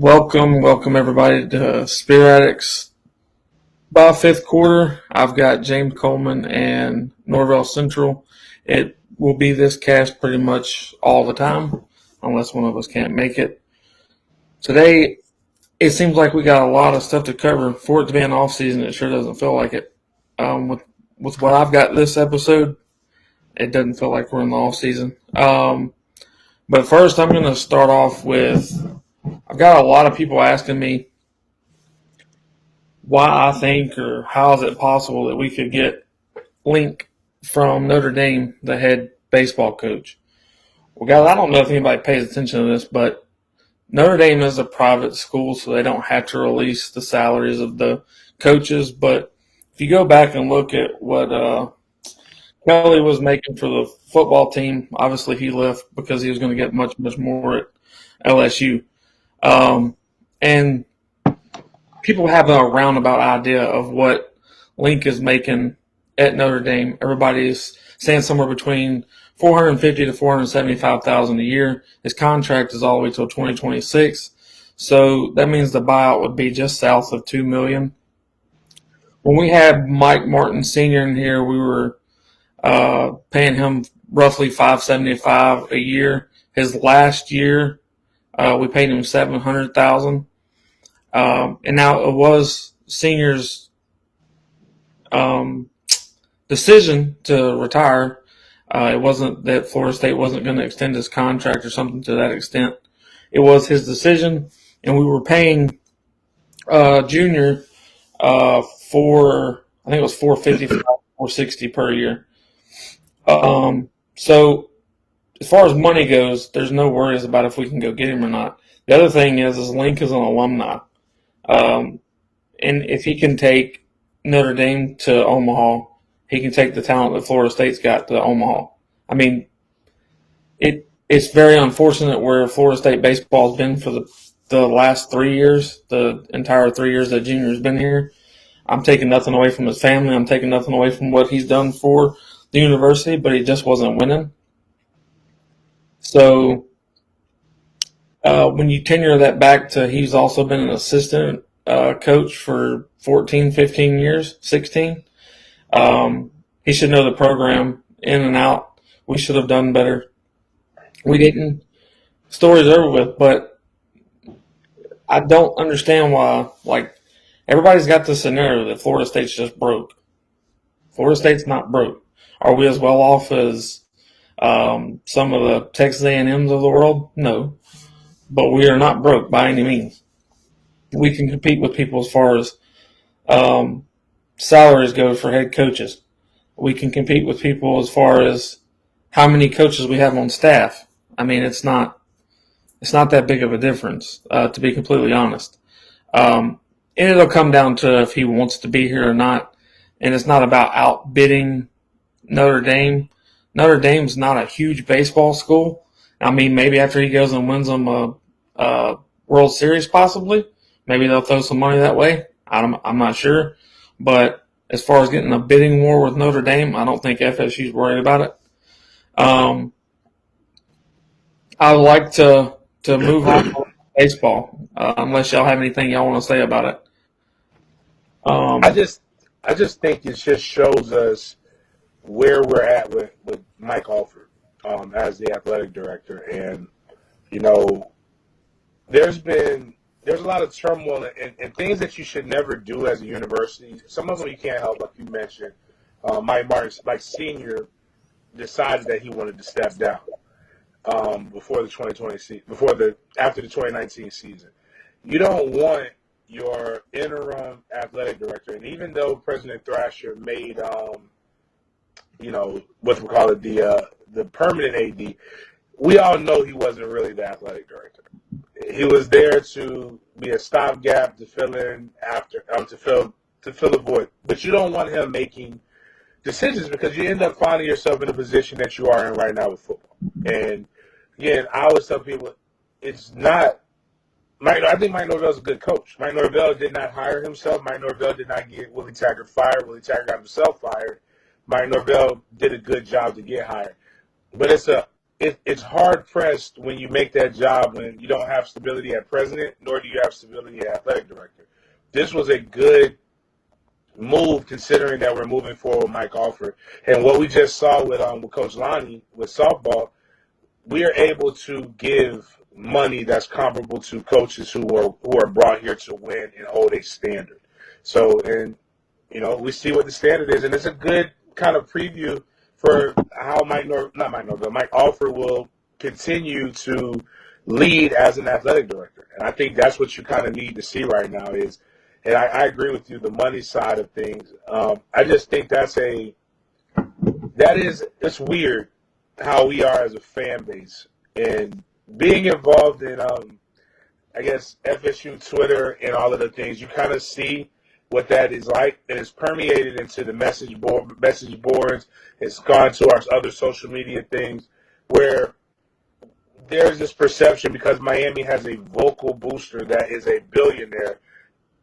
Welcome everybody to Spear Addicts. By fifth quarter, I've got James Coleman and Norvell Central. It will be this cast pretty much all the time, unless one of us can't make it. Today, it seems like we got a lot of stuff to cover. For it to be an off season, it sure doesn't feel like it. With what I've got this episode, it doesn't feel like we're in the off season. But first, I'm going to start off with. I've got a lot of people asking me why I think or how is it possible that we could get Link from Notre Dame, the head baseball coach. Well, guys, I don't know if anybody pays attention to this, but Notre Dame is a private school, so they don't have to release the salaries of the coaches. But if you go back and look at what Kelly was making for the football team, obviously he left because he was going to get much more at LSU. And people have a roundabout idea of what Link is making at Notre Dame. Everybody's saying somewhere between $450,000 to $475,000 a year. His contract is all the way till 2026, so that means the buyout would be just south of $2 million. When we had Mike Martin Sr. in here, we were paying him roughly $575,000 a year. His last year, we paid him $700,000. And now it was Senior's decision to retire. It wasn't that Florida State wasn't going to extend his contract or something to that extent. It was his decision, and we were paying Junior for I think it was $450, $460 per year. So as far as money goes, there's no worries about if we can go get him or not. The other thing is Link is an alumni. And if he can take Notre Dame to Omaha, he can take the talent that Florida State's got to Omaha. I mean, it's very unfortunate where Florida State baseball has been for the last 3 years, the entire 3 years that Junior's been here. I'm taking nothing away from his family. I'm taking nothing away from what he's done for the university, but he just wasn't winning. So when you tenure that back to he's also been an assistant coach for 14, 15 years, 16. He should know the program in and out. We should have done better. We didn't. Story's over with, but I don't understand why, everybody's got this scenario that Florida State's just broke. Florida State's not broke. Are we as well off as some of the Texas A&Ms of the world? No. But we are not broke by any means. We can compete with people as far as salaries go for head coaches. We can compete with people as far as how many coaches we have on staff. I mean, it's not that big of a difference, to be completely honest. And it'll come down to if he wants to be here or not. And it's not about outbidding Notre Dame. Notre Dame's not a huge baseball school. I mean, maybe after he goes and wins them a World Series, possibly, maybe they'll throw some money that way. I'm not sure. But as far as getting a bidding war with Notre Dame, I don't think FSU's worried about it. I would like to move on to baseball, unless y'all have anything y'all want to say about it. I just think it just shows us where we're at with Mike Alford as the athletic director. And, there's a lot of turmoil and things that you should never do as a university. Some of them you can't help, like you mentioned. Mike Martin, Senior, decided that he wanted to step down before the 2020 season, after the 2019 season. You don't want your interim athletic director, and even though President Thrasher made what we call it, the permanent AD, we all know he wasn't really the athletic director. He was there to be a stopgap to fill in to fill a void. But you don't want him making decisions because you end up finding yourself in a position that you are in right now with football. And again, I always tell people it's not. I think Mike Norvell's a good coach. Mike Norvell did not hire himself. Mike Norvell did not get Willie Taggart fired. Willie Taggart got himself fired. Mike Norvell did a good job to get hired. But it's a it's hard pressed when you make that job when you don't have stability at president, nor do you have stability at athletic director. This was a good move considering that we're moving forward with Mike Alford. And what we just saw with Coach Lonnie with softball, we are able to give money that's comparable to coaches who are brought here to win and hold a standard. So, and we see what the standard is, and it's a good kind of preview for how Mike Alford will continue to lead as an athletic director. And I think that's what you kind of need to see right now is, and I agree with you, the money side of things. I just think it's weird how we are as a fan base and being involved in, I guess, FSU Twitter and all of the things. You kind of see what that is like, and it's permeated into the message boards. It's gone to our other social media things where there's this perception because Miami has a vocal booster that is a billionaire,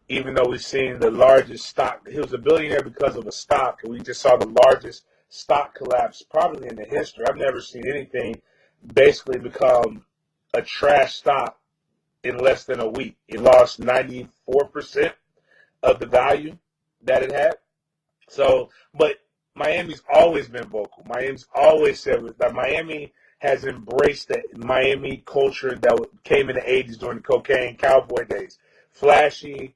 even though we've seen the largest stock. He was a billionaire because of a stock, and we just saw the largest stock collapse probably in the history. I've never seen anything basically become a trash stock in less than a week. It lost 94% of the value that it had. So, but Miami's always been vocal. Miami's always said that Miami has embraced the Miami culture that came in the 80s during the cocaine cowboy days. Flashy,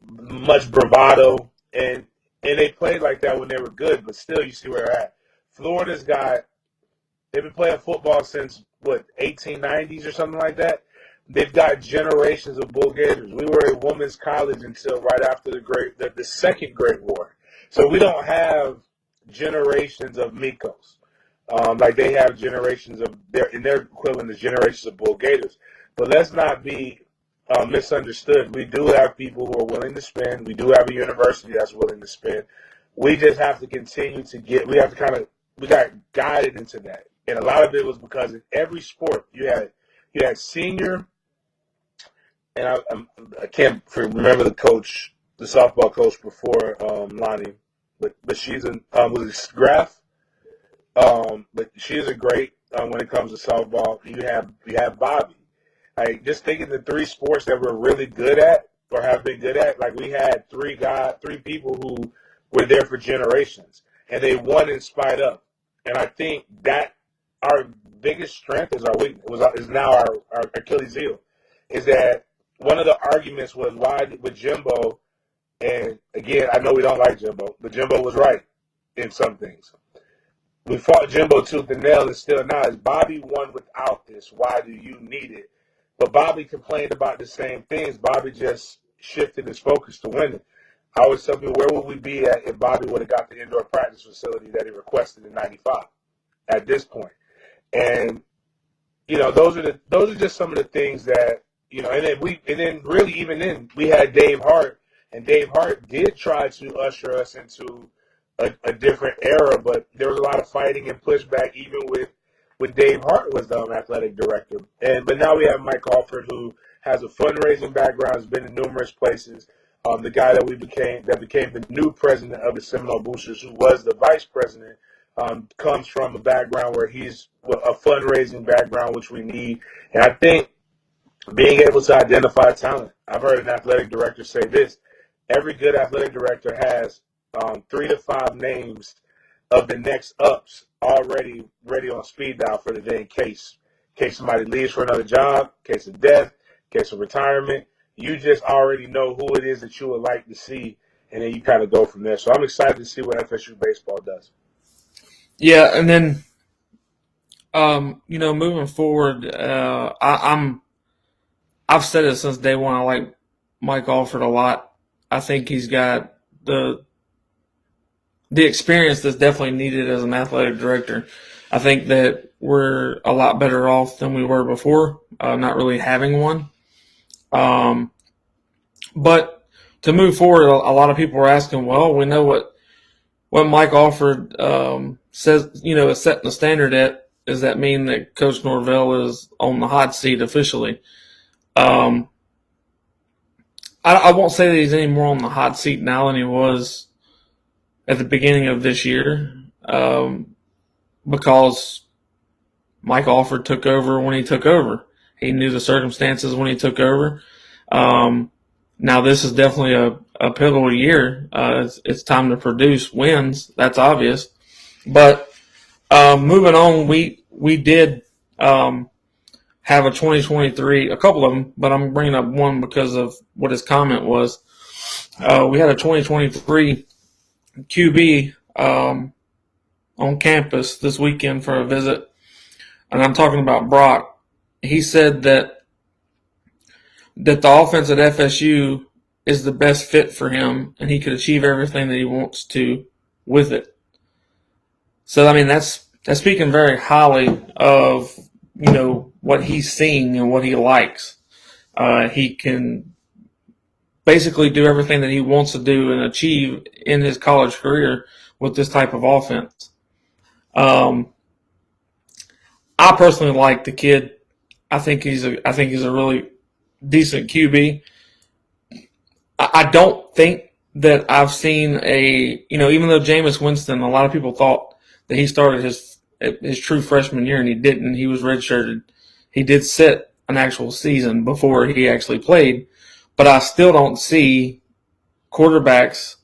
much bravado, and they played like that when they were good, but still you see where they're at. They've been playing football since, 1890s or something like that. They've got generations of Bull Gators. We were a women's college until right after the Second Great War. So we don't have generations of Mikos. Like they have generations of their equivalent is generations of Bull Gators. But let's not be misunderstood. We do have people who are willing to spend. We do have a university that's willing to spend. We just have to continue to we got guided into that. And a lot of it was because in every sport you had senior, and I can't remember the softball coach before Lonnie, but she's was it Graf? But she is a great when it comes to softball. You have Bobby. Like just thinking the three sports that we're really good at or have been good at, like we had three people who were there for generations, and they won in spite of. And I think that our biggest strength is our weakness. Is now our Achilles heel. Is that one of the arguments was why with Jimbo, and again I know we don't like Jimbo, but Jimbo was right in some things. We fought Jimbo tooth and nail, and still now is Bobby won without this. Why do you need it? But Bobby complained about the same things. Bobby just shifted his focus to winning. I always tell people, where would we be at if Bobby would have got the indoor practice facility that he requested in '95 at this point? And those are just some of the things that and then really even then we had Dave Hart, and Dave Hart did try to usher us into a different era, but there was a lot of fighting and pushback even when Dave Hart was the athletic director. But now we have Mike Alford, who has a fundraising background, has been in numerous places. The guy that became the new president of the Seminole Boosters, who was the vice president, comes from a background where he's a fundraising background, which we need. And I think being able to identify talent. I've heard an athletic director say this: every good athletic director has 3 to 5 names of the next ups already ready on speed dial for the day in case somebody leaves for another job, case of death, case of retirement. You just already know who it is that you would like to see, and then you kind of go from there. So I'm excited to see what FSU baseball does. Yeah, and then moving forward, I've said it since day one. I like Mike Alford a lot. I think he's got the experience that's definitely needed as an athletic director. I think that we're a lot better off than we were before, not really having one. But to move forward, a lot of people are asking, well, we know what Mike Alford says, is setting the standard at. Does that mean that Coach Norvell is on the hot seat officially? I won't say that he's any more on the hot seat now than he was at the beginning of this year. because Mike Alford took over when he took over. He knew the circumstances when he took over. Now this is definitely a pivotal year. It's time to produce wins. That's obvious. But moving on, we did have a 2023, a couple of them, but I'm bringing up one because of what his comment was. We had a 2023 QB on campus this weekend for a visit, and I'm talking about Brock. He said that the offense at FSU is the best fit for him, and he could achieve everything that he wants to with it. So, I mean, that's speaking very highly of, what he's seeing and what he likes. He can basically do everything that he wants to do and achieve in his college career with this type of offense. I personally like the kid. I think he's a really decent QB. I don't think that I've seen even though Jameis Winston, a lot of people thought that he started his true freshman year and he didn't. He was redshirted. He did sit an actual season before he actually played, but I still don't see quarterbacks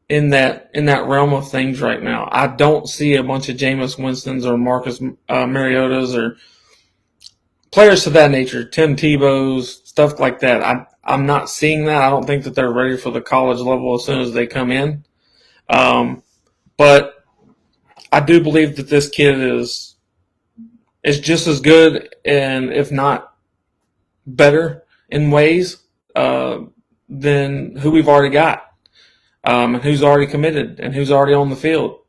in that realm of things right now. I don't see a bunch of Jameis Winstons or Marcus Mariotas or players of that nature, Tim Tebow's, stuff like that. I'm not seeing that. I don't think that they're ready for the college level as soon as they come in. But I do believe that this kid is just as good, and if not better in ways than who we've already got, and who's already committed and who's already on the field.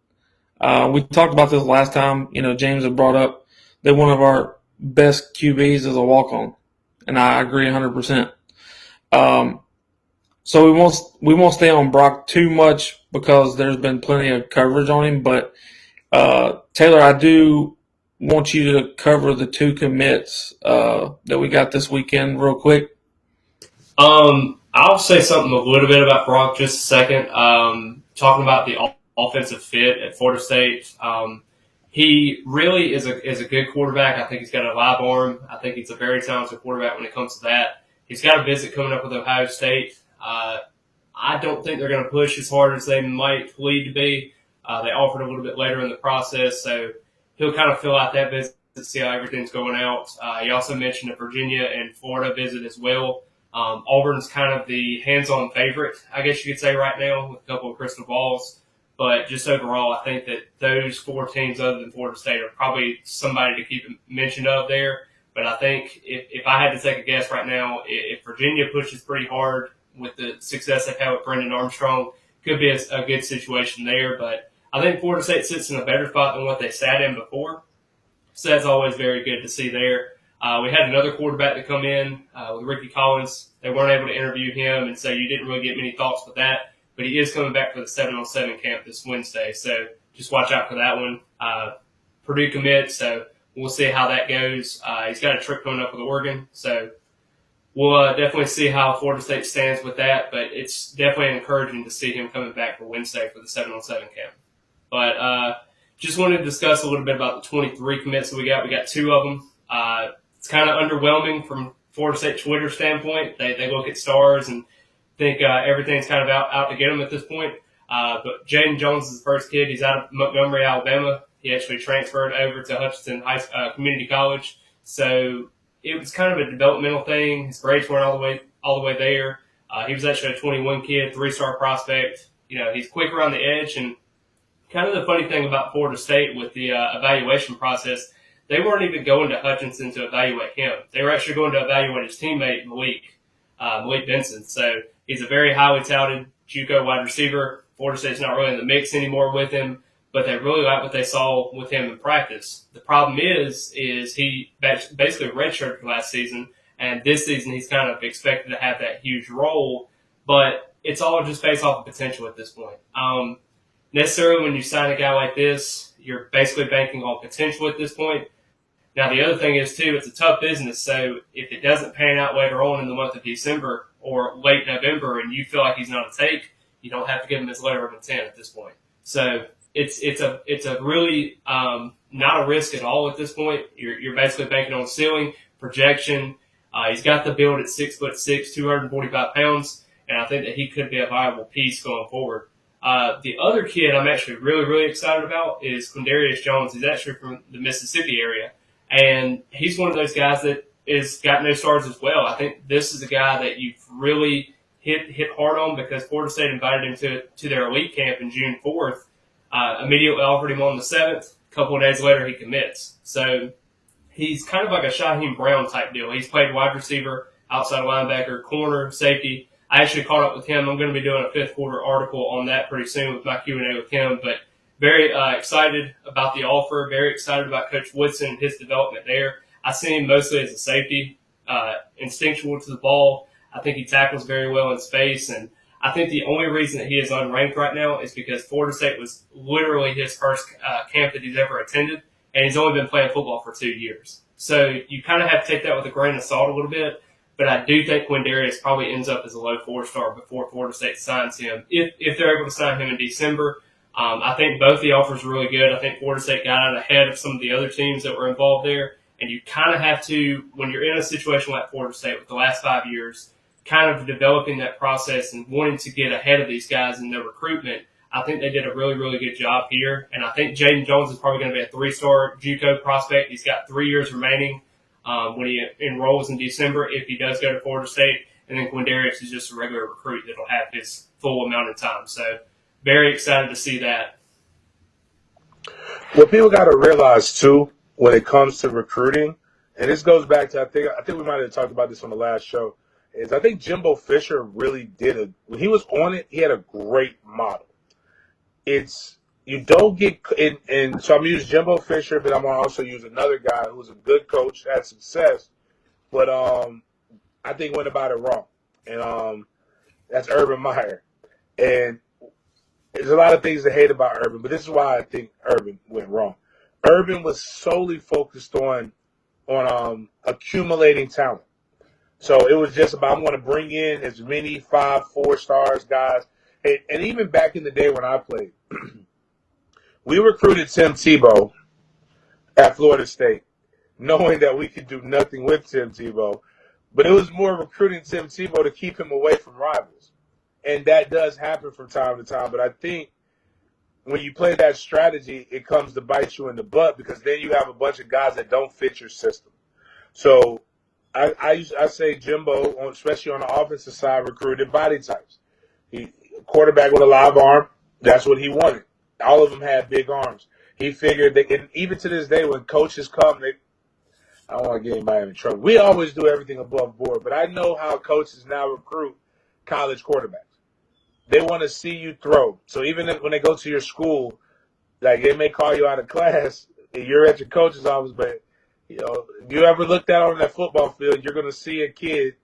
We talked about this last time. James had brought up that one of our best QBs is a walk-on, and I agree 100%. So we won't stay on Brock too much because there's been plenty of coverage on him. But Taylor, I do want you to cover the two commits that we got this weekend real quick. I'll say something a little bit about Brock just a second. Talking about the offensive fit at Florida State. He really is a good quarterback. I think he's got a live arm. I think he's a very talented quarterback when it comes to that. He's got a visit coming up with Ohio State. I don't think they're going to push as hard as they might lead to be. They offered a little bit later in the process, so he'll kind of fill out that visit to see how everything's going out. He also mentioned a Virginia and Florida visit as well. Auburn's kind of the hands-on favorite, I guess you could say right now, with a couple of crystal balls. But just overall, I think that those four teams other than Florida State are probably somebody to keep mention of there. But I think if I had to take a guess right now, if Virginia pushes pretty hard with the success they've had with Brendan Armstrong, could be a good situation there. But I think Florida State sits in a better spot than what they sat in before. So that's always very good to see there. We had another quarterback to come in with Ricky Collins. They weren't able to interview him, and so you didn't really get many thoughts with that. But he is coming back for the 7-on-7 camp this Wednesday, so just watch out for that one. Purdue commit, so we'll see how that goes. He's got a trip coming up with Oregon, so we'll definitely see how Florida State stands with that. But it's definitely encouraging to see him coming back for Wednesday for the 7-on-7 camp. But just wanted to discuss a little bit about the 23 commits that we got. We got two of them. It's kind of underwhelming from Florida State Twitter standpoint. They look at stars and think everything's kind of out to get them at this point. But Jaden Jones is the first kid. He's out of Montgomery, Alabama. He actually transferred over to Hutchinson Community College. So it was kind of a developmental thing. His grades weren't all the way there. He was actually a 21 kid, 3-star prospect. He's quick around the edge. And kind of the funny thing about Florida State with the evaluation process, they weren't even going to Hutchinson to evaluate him. They were actually going to evaluate his teammate, Malik Benson. So he's a very highly touted JUCO wide receiver. Florida State's not really in the mix anymore with him, but they really like what they saw with him in practice. The problem is he basically redshirted last season, and this season he's kind of expected to have that huge role, but it's all just based off of potential at this point. Necessarily when you sign a guy like this, you're basically banking on potential at this point. Now, the other thing is, too, it's a tough business, so if it doesn't pan out later on in the month of December or late November and you feel like he's not a take, you don't have to give him his letter of intent at this point. So it's a really not a risk at all at this point. You're basically banking on ceiling projection. He's got the build at 6'6", 245 pounds, and I think that he could be a viable piece going forward. The other kid I'm actually really excited about is Quindarius Jones. He's actually from the Mississippi area, and he's one of those guys that is got no stars as well. I think this is a guy that you've really hit hard on because Florida State invited him to their elite camp in June 4th. Immediately offered him on the 7th. A couple of days later, he commits. So he's kind of like a Shaheem Brown type deal. He's played wide receiver, outside linebacker, corner, safety. I actually caught up with him. I'm going to be doing a fifth quarter article on that pretty soon with my Q&A with him. But very excited about the offer. Very excited about Coach Woodson and his development there. I see him mostly as a safety, instinctual to the ball. I think he tackles very well in space, and I think the only reason that he is unranked right now is because Florida State was literally his first camp that he's ever attended, and he's only been playing football for 2 years. So you kind of have to take that with a grain of salt a little bit, but I do think Quindarius probably ends up as a low 4-star before Florida State signs him, if they're able to sign him in December. I think both the offers were really good. I think Florida State got out ahead of some of the other teams that were involved there, and you kind of have to, when you're in a situation like Florida State with the last 5 years, kind of developing that process and wanting to get ahead of these guys in their recruitment, I think they did a really good job here. And I think Jaden Jones is probably going to be a 3-star JUCO prospect. He's got 3 years remaining when he enrolls in December if he does go to Florida State. And then Quindarius is just a regular recruit that'll have his full amount of time. So very excited to see that. What people got to realize, too, when it comes to recruiting, and this goes back to, I think we might have talked about this on the last show, is I think Jimbo Fisher really when he was on it, he had a great model. You don't get, and so I'm going to use Jimbo Fisher, but I'm going to also use another guy who's a good coach, had success, but I think went about it wrong. And that's Urban Meyer. And there's a lot of things to hate about Urban, but this is why I think Urban went wrong. Urban was solely focused on accumulating talent. So it was just about, I'm going to bring in as many 5, 4-stars guys. And even back in the day when I played, we recruited Tim Tebow at Florida State, knowing that we could do nothing with Tim Tebow. But it was more recruiting Tim Tebow to keep him away from rivals. And that does happen from time to time. But I think when you play that strategy, it comes to bite you in the butt because then you have a bunch of guys that don't fit your system. So I say Jimbo, especially on the offensive side, recruited body types. He quarterback with a live arm, that's what he wanted. All of them had big arms. He figured that, and even to this day, when coaches come, I don't want to get anybody in trouble. We always do everything above board, but I know how coaches now recruit college quarterbacks. They want to see you throw. So even when they go to your school, like they may call you out of class, and you're at your coach's office, but if you ever looked out on that football field, you're going to see a kid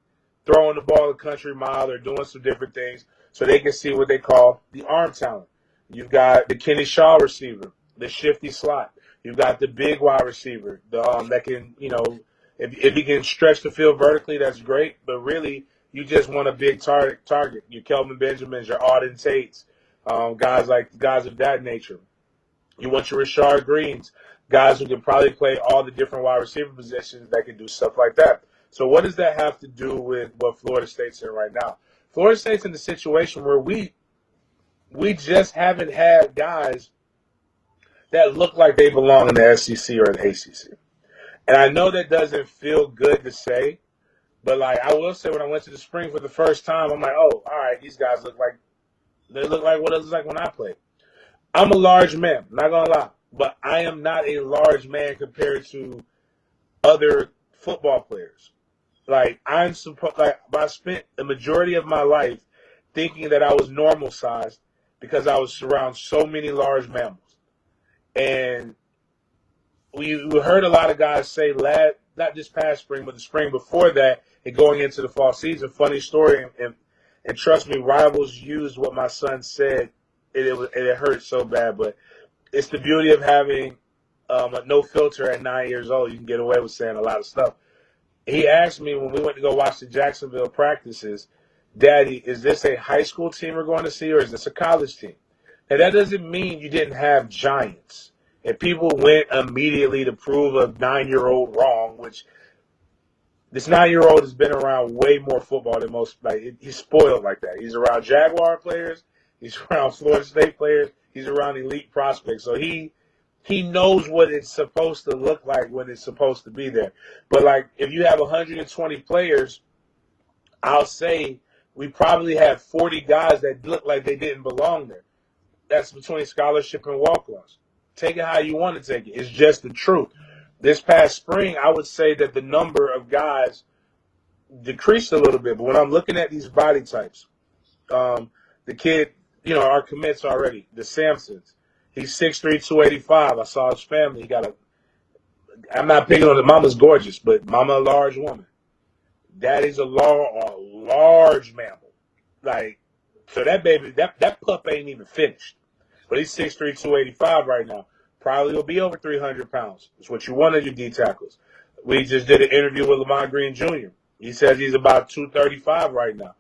throwing the ball a country mile or doing some different things so they can see what they call the arm talent. You've got the Kenny Shaw receiver, the shifty slot. You've got the big wide receiver, that can, if he can stretch the field vertically, that's great. But really, you just want a big target. Your Kelvin Benjamins, your Auden Tates, guys of that nature. You want your Rashard Greens, guys who can probably play all the different wide receiver positions that can do stuff like that. So what does that have to do with what Florida State's in right now? Florida State's in the situation where we just haven't had guys that look like they belong in the SEC or the ACC. And I know that doesn't feel good to say, but I will say when I went to the spring for the first time, I'm like, oh, all right, these guys look like what it looks like when I played. I'm a large man, not gonna lie, but I am not a large man compared to other football players. I spent the majority of my life thinking that I was normal sized because I was around so many large mammals. And we heard a lot of guys say, not this past spring, but the spring before that, and going into the fall season. Funny story, and trust me, rivals used what my son said. It hurt so bad, but it's the beauty of having no filter at 9 years old. You can get away with saying a lot of stuff. He asked me when we went to go watch the Jacksonville practices, Daddy, is this a high school team we're going to see or is this a college team? And that doesn't mean you didn't have giants. And people went immediately to prove a 9-year-old wrong, which this 9-year-old has been around way more football than most. Like he's spoiled like that. He's around Jaguar players. He's around Florida State players. He's around elite prospects. So he knows what it's supposed to look like when it's supposed to be there. But like if you have 120 players, I'll say we probably have 40 guys that look like they didn't belong there. That's between scholarship and walk-ons. Take it how you want to take it. It's just the truth. This past spring, I would say that the number of guys decreased a little bit. But when I'm looking at these body types, the kid, our commits already, the Sampsons, he's 6'3", 285. I saw his family. I'm not picking on the mama's gorgeous, but mama a large woman. That is a large mammal. Like, so that baby, that pup ain't even finished. But he's 6'3", 285 right now. Probably will be over 300 pounds. That's what you want of your D tackles. We just did an interview with Lamont Green Jr. He says he's about 235 right now.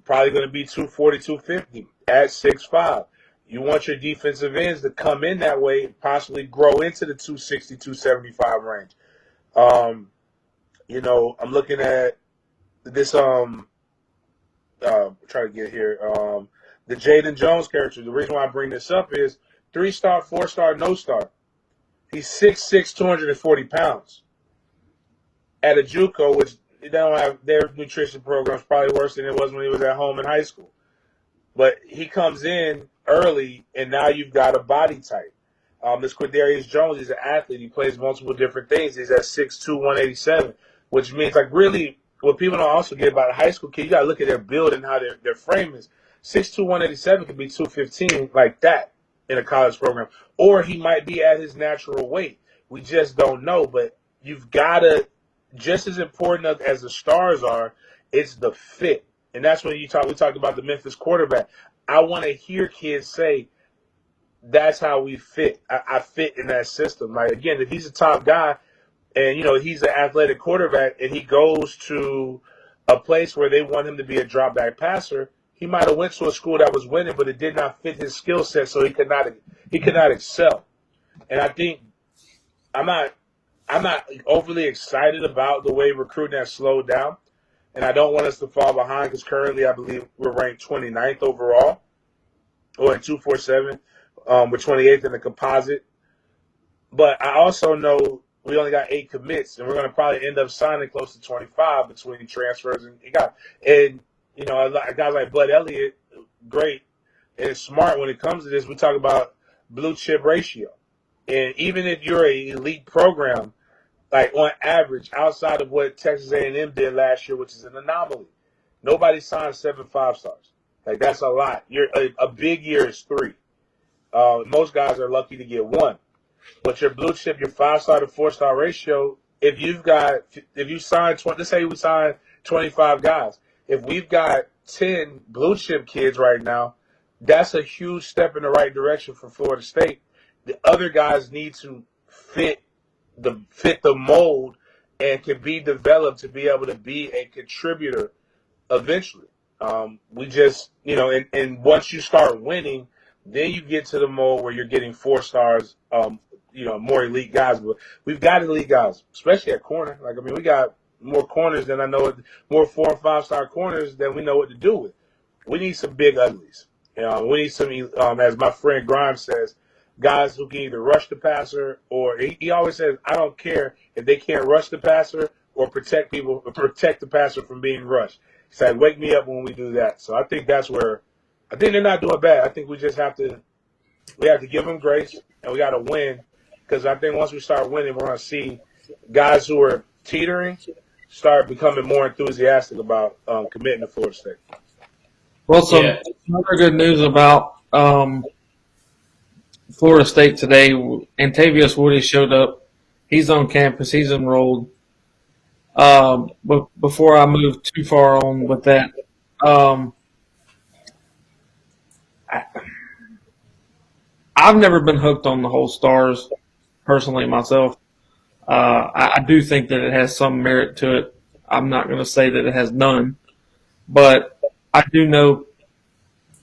Probably going to be 240, 250 at 6'5". You want your defensive ends to come in that way and possibly grow into the 260, 275 range. I'm looking at this, trying to get here, the Jaden Jones character. The reason why I bring this up is 3-star, 4-star, no star. He's 6'6", 240 pounds. At a JUCO, which they don't have, their nutrition program's probably worse than it was when he was at home in high school. But he comes in early, and now you've got a body type. This Quindarius Jones, he's an athlete. He plays multiple different things. He's at 6'2", 187, which means, like, really, what people don't also get about a high school kid, you got to look at their build and how their frame is. 6'2", 187 could be 215 like that in a college program. Or he might be at his natural weight. We just don't know. But you've got to, just as important as the stars are, it's the fit. And that's when we talked about the Memphis quarterback. I want to hear kids say, that's how we fit. I fit in that system. Like, again, if he's a top guy and, he's an athletic quarterback and he goes to a place where they want him to be a drop back passer, he might have went to a school that was winning, but it did not fit his skill set, so he could not excel. And I think I'm not overly excited about the way recruiting has slowed down, and I don't want us to fall behind because currently I believe we're ranked 29th overall, or in 247. We're 28th in the composite. But I also know we only got 8 commits, and we're going to probably end up signing close to 25 between transfers and guys. And guys like Bud Elliott, great and smart when it comes to this. We talk about blue chip ratio. And even if you're an elite program, like on average, outside of what Texas A&M did last year, which is an anomaly, nobody signed 7 5-stars. Like, that's a lot. A big year is 3. Most guys are lucky to get 1. But your blue chip, your 5-star to 4-star ratio, if you sign 20, let's say we sign 25 guys. If we've got 10 blue chip kids right now, that's a huge step in the right direction for Florida State. The other guys need to fit the mold and can be developed to be able to be a contributor eventually. We just, and once you start winning, then you get to the mold where you're getting 4 stars, more elite guys. But we've got elite guys, especially at corner. Like, we got more corners than I know, more 4 and 5-star corners than we know what to do with. We need some big uglies. We need some, as my friend Grimes says, guys who can either rush the passer or he always says, I don't care if they can't rush the passer or protect the passer from being rushed. He said, wake me up when we do that. So I think that's where, I think they're not doing bad. I think we just have to give them grace and we got to win, because I think once we start winning, we're going to see guys who are teetering start becoming more enthusiastic about committing to Florida State. Well, other good news about Florida State today. Antavius Woody showed up. He's on campus. He's enrolled. But before I move too far on with that, I've never been hooked on the whole stars personally myself. I do think that it has some merit to it. I'm not going to say that it has none, but I do know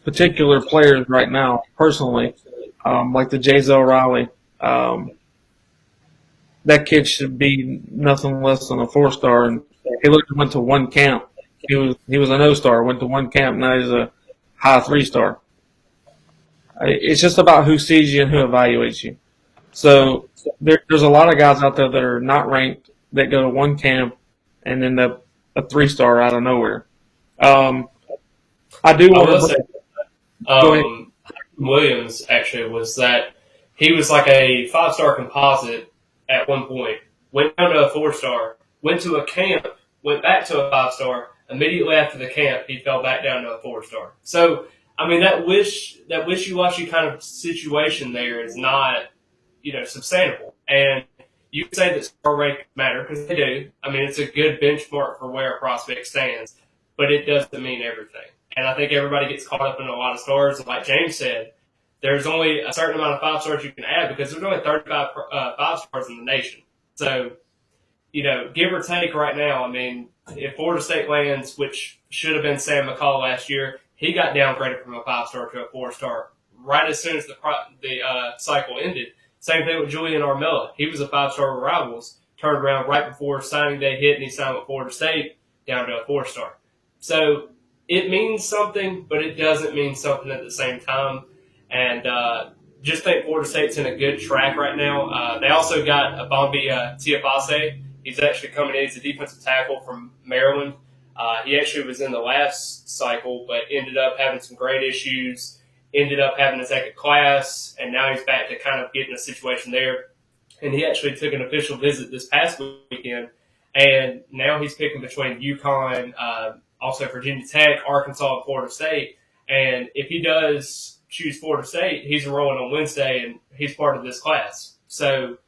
particular players right now, personally, like the Jay O'Reilly. That kid should be nothing less than a 4-star, and he literally went to one camp. He was a no-star, went to one camp, now he's a high 3-star. It's just about who sees you and who evaluates you. So there's a lot of guys out there that are not ranked that go to one camp and end up a 3-star out of nowhere. I do want to say Williams actually was that he was like a 5-star composite at one point, went down to a 4-star, went to a camp, went back to a 5-star. Immediately after the camp, he fell back down to a 4-star. So, I mean, that wishy-washy kind of situation there is not, sustainable. And you can say that star rankings matter because they do. I mean, it's a good benchmark for where a prospect stands, but it doesn't mean everything. And I think everybody gets caught up in a lot of stars. And like James said, there's only a certain amount of 5-stars you can add because there's only 35 5-stars in the nation. So, give or take right now, I mean, if Florida State lands, which should have been Sam McCall last year, he got downgraded from a 5-star to a 4-star right as soon as the cycle ended. Same thing with Julian Armella. He was a 5-star with Rivals, turned around right before signing day hit, and he signed with Florida State down to a 4-star. So it means something, but it doesn't mean something at the same time. And just think Florida State's in a good track right now. They also got Abambi Tiafase. He's actually coming in. He's a defensive tackle from Maryland. He actually was in the last cycle, but ended up having some grade issues, ended up having to take a class, and now he's back to kind of getting a situation there. And he actually took an official visit this past weekend, and now he's picking between UConn, also Virginia Tech, Arkansas, and Florida State. And if he does choose Florida State, he's enrolling on Wednesday, and he's part of this class. So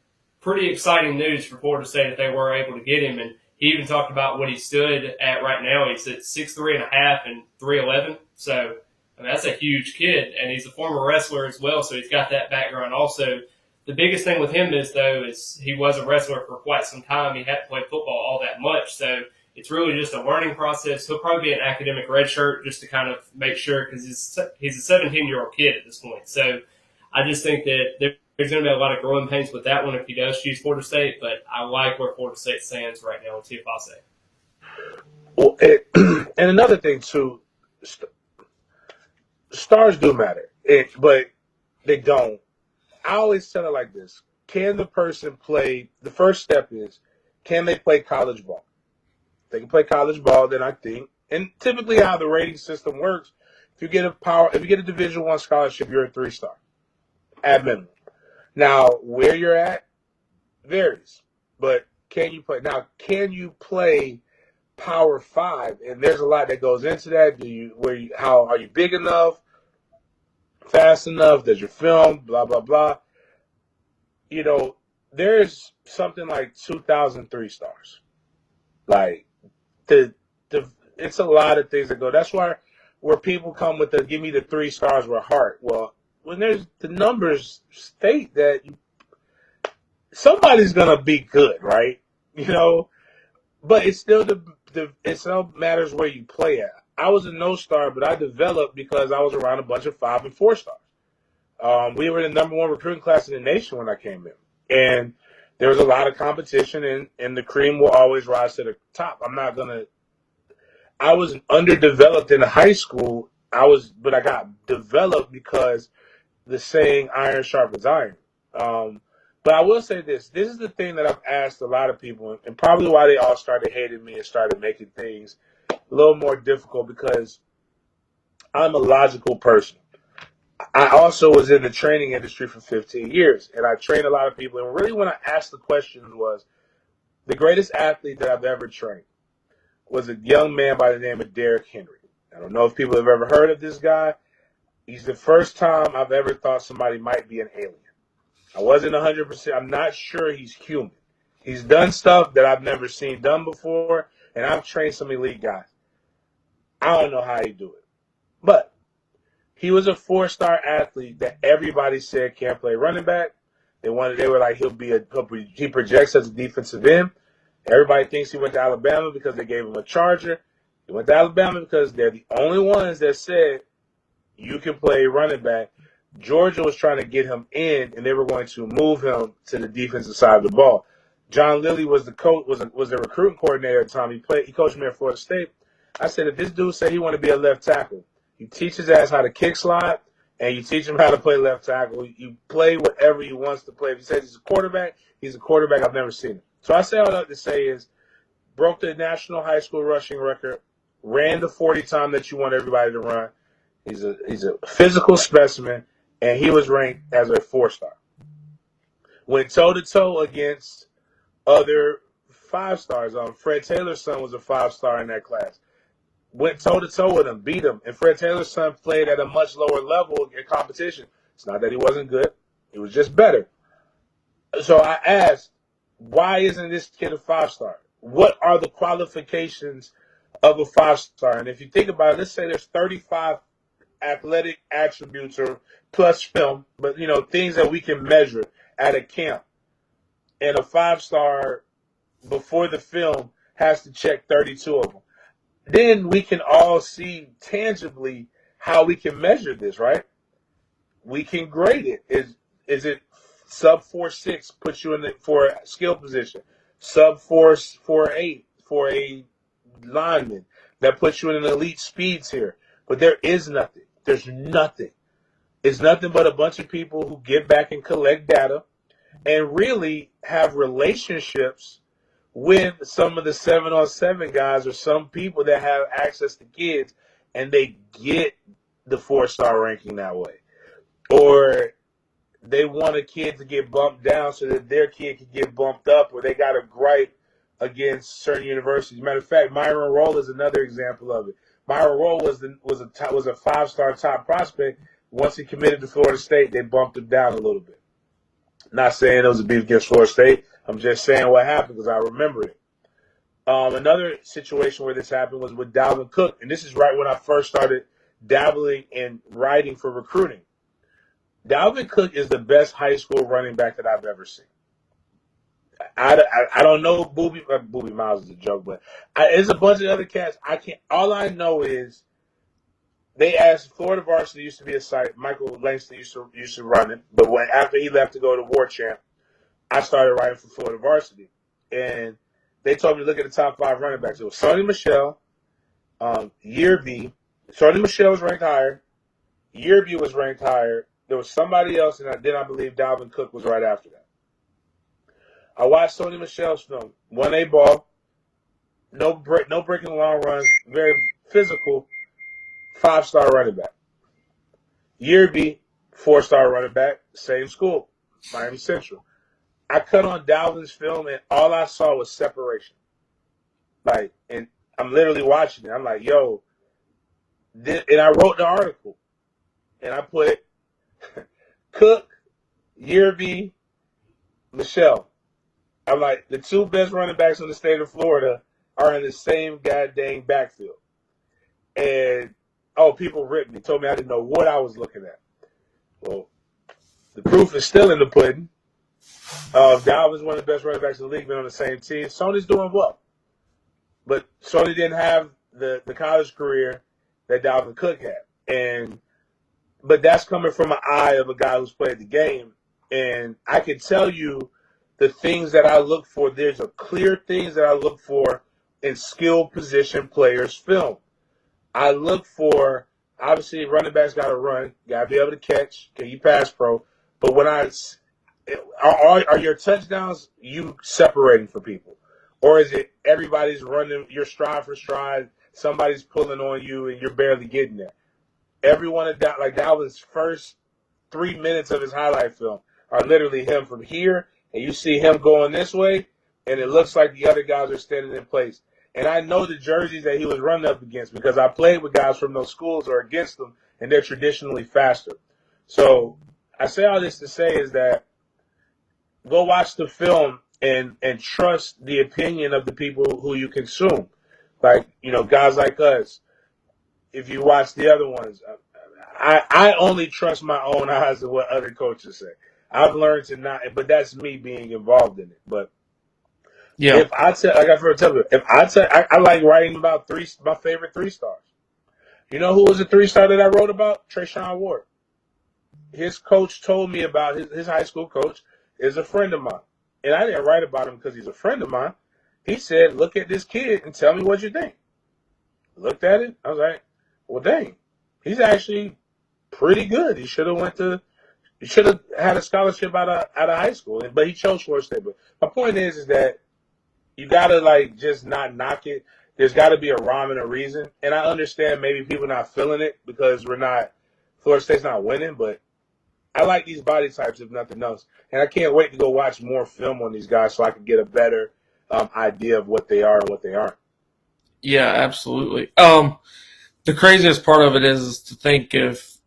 pretty exciting news for Florida State if they were able to get him. And he even talked about what he stood at right now. He's at 6'3.5" and 3'11". So, I mean, that's a huge kid. And he's a former wrestler as well, so he's got that background also. The biggest thing with him is he was a wrestler for quite some time. He hadn't played football all that much. So it's really just a learning process. He'll probably be an academic redshirt just to kind of make sure because he's a 17-year-old kid at this point. So I just think that there's going to be a lot of growing pains with that one if he does choose Florida State, but I like where Florida State stands right now with Tiafase. Well, and another thing, too, stars do matter, but they don't. I always tell it like this. Can the person play – the first step is, can they play college ball? If they can play college ball, then I think – and typically how the rating system works, if you get a Division I scholarship, you're a 3-star at minimum. Now, where you're at varies, but can you play? Now, can you play Power 5? And there's a lot that goes into that. How are you big enough, fast enough? Does your film, blah, blah, blah. There's something like 2,003 stars. Like, it's a lot of things that go. That's why where people come with give me the 3 stars with heart. Well, when there's the numbers state that somebody's gonna be good, right? But it's still it still matters where you play at. I was a no-star, but I developed because I was around a bunch of 5 and 4 stars. We were the number 1 recruiting class in the nation when I came in, and there was a lot of competition, and the cream will always rise to the top. I was underdeveloped in high school. But I got developed because the saying iron sharpens iron. But I will say this. This is the thing that I've asked a lot of people, and probably why they all started hating me and started making things a little more difficult, because I'm a logical person. I also was in the training industry for 15 years, and I trained a lot of people. And really when I asked the question was, the greatest athlete that I've ever trained was a young man by the name of Derrick Henry. I don't know if people have ever heard of this guy. He's the first time I've ever thought somebody might be an alien. I wasn't 100%. I'm not sure he's human. He's done stuff that I've never seen done before, and I've trained some elite guys. I don't know how he do it. But he was a 4-star athlete that everybody said can't play running back. They were like, he projects as a defensive end. Everybody thinks he went to Alabama because they gave him a Charger. He went to Alabama because they're the only ones that said, you can play running back. Georgia was trying to get him in, and they were going to move him to the defensive side of the ball. John Lilly was the coach, was the recruiting coordinator at the time. He coached me at Florida State. I said, if this dude said he wanted to be a left tackle, you teach his ass how to kick slide, and you teach him how to play left tackle. You play whatever he wants to play. If he says he's a quarterback, he's a quarterback. I've never seen him. So I say all that to say is, broke the national high school rushing record, ran the 40 time that you want everybody to run. He's a physical specimen, and he was ranked as a 4-star. Went toe-to-toe against other 5-stars. Fred Taylor's son was a 5-star in that class. Went toe-to-toe with him, beat him. And Fred Taylor's son played at a much lower level in competition. It's not that he wasn't good. He was just better. So I asked, why isn't this kid a 5-star? What are the qualifications of a 5-star? And if you think about it, let's say there's 35 athletic attributes or plus film, but, things that we can measure at a camp. And a 5-star before the film has to check 32 of them. Then we can all see tangibly how we can measure this, right? We can grade it. Is it sub 4.6 puts you for a skill position? Sub 4.8 for a lineman that puts you in an elite speed tier. But there is nothing. There's nothing. It's nothing but a bunch of people who get back and collect data and really have relationships with some of the 7-on-7 guys or some people that have access to kids, and they get the 4-star ranking that way. Or they want a kid to get bumped down so that their kid can get bumped up, or they got a gripe against certain universities. Matter of fact, Myron Rolle is another example of it. Myron Rolle was a 5-star top prospect. Once he committed to Florida State, they bumped him down a little bit. Not saying it was a beef against Florida State. I'm just saying what happened because I remember it. Another situation where this happened was with Dalvin Cook, and this is right when I first started dabbling in writing for recruiting. Dalvin Cook is the best high school running back that I've ever seen. I don't know Booby Miles is a joke, but there's a bunch of other cats. All I know is they asked Florida Varsity used to be a site. Michael Langston used to run it, but after he left to go to War Champ, I started writing for Florida Varsity, and they told me to look at the top 5 running backs. It was Sony Michel, Yearby. Sony Michel was ranked higher. Yearby was ranked higher. There was somebody else, and then I believe Dalvin Cook was right after that. I watched Sony Michel's film. 1A ball, no breaking long runs, very physical, 5-star running back. Yearby, 4-star running back, same school, Miami Central. I cut on Dalvin's film, and all I saw was separation. And I'm literally watching it. I'm like, yo. And I wrote the article. And I put Cook, Yearby, Michel. I'm like, the 2 best running backs in the state of Florida are in the same goddamn backfield. And, people ripped me. Told me I didn't know what I was looking at. Well, the proof is still in the pudding. Dalvin's one of the best running backs in the league, been on the same team. Sony's doing well. But Sony didn't have the college career that Dalvin Cook had. But that's coming from an eye of a guy who's played the game. And I can tell you the things that I look for. There's a clear things that I look for in skill position players' film. I look for, obviously, running backs got to run. Got to be able to catch. Can you pass pro? But when are your touchdowns you separating for people? Or is it everybody's running, you're stride for stride, somebody's pulling on you, and you're barely getting there? Every one of Dalvin's first 3 minutes of his highlight film are literally him from here, and you see him going this way, and it looks like the other guys are standing in place. And I know the jerseys that he was running up against because I played with guys from those schools or against them, and they're traditionally faster. So I say all this to say is that go watch the film and trust the opinion of the people who you consume. Guys like us. If you watch the other ones, I only trust my own eyes and what other coaches say. I've learned to not, but that's me being involved in it. But yeah, if I tell, like I've heard tell you, I like writing about my favorite 3-stars. You know who was a 3-star that I wrote about? Trayshawn Ward. His coach told me about his high school coach is a friend of mine. And I didn't write about him because he's a friend of mine. He said, look at this kid and tell me what you think. Looked at it. I was like, well, dang. He's actually pretty good. He should have had a scholarship out of high school, but he chose Florida State. But my point is that you gotta just not knock it. There's got to be a rhyme and a reason. And I understand maybe people not feeling it because Florida State's not winning, but I like these body types if nothing else. And I can't wait to go watch more film on these guys so I can get a better idea of what they are and what they aren't. Yeah, absolutely. The craziest part of it is to think if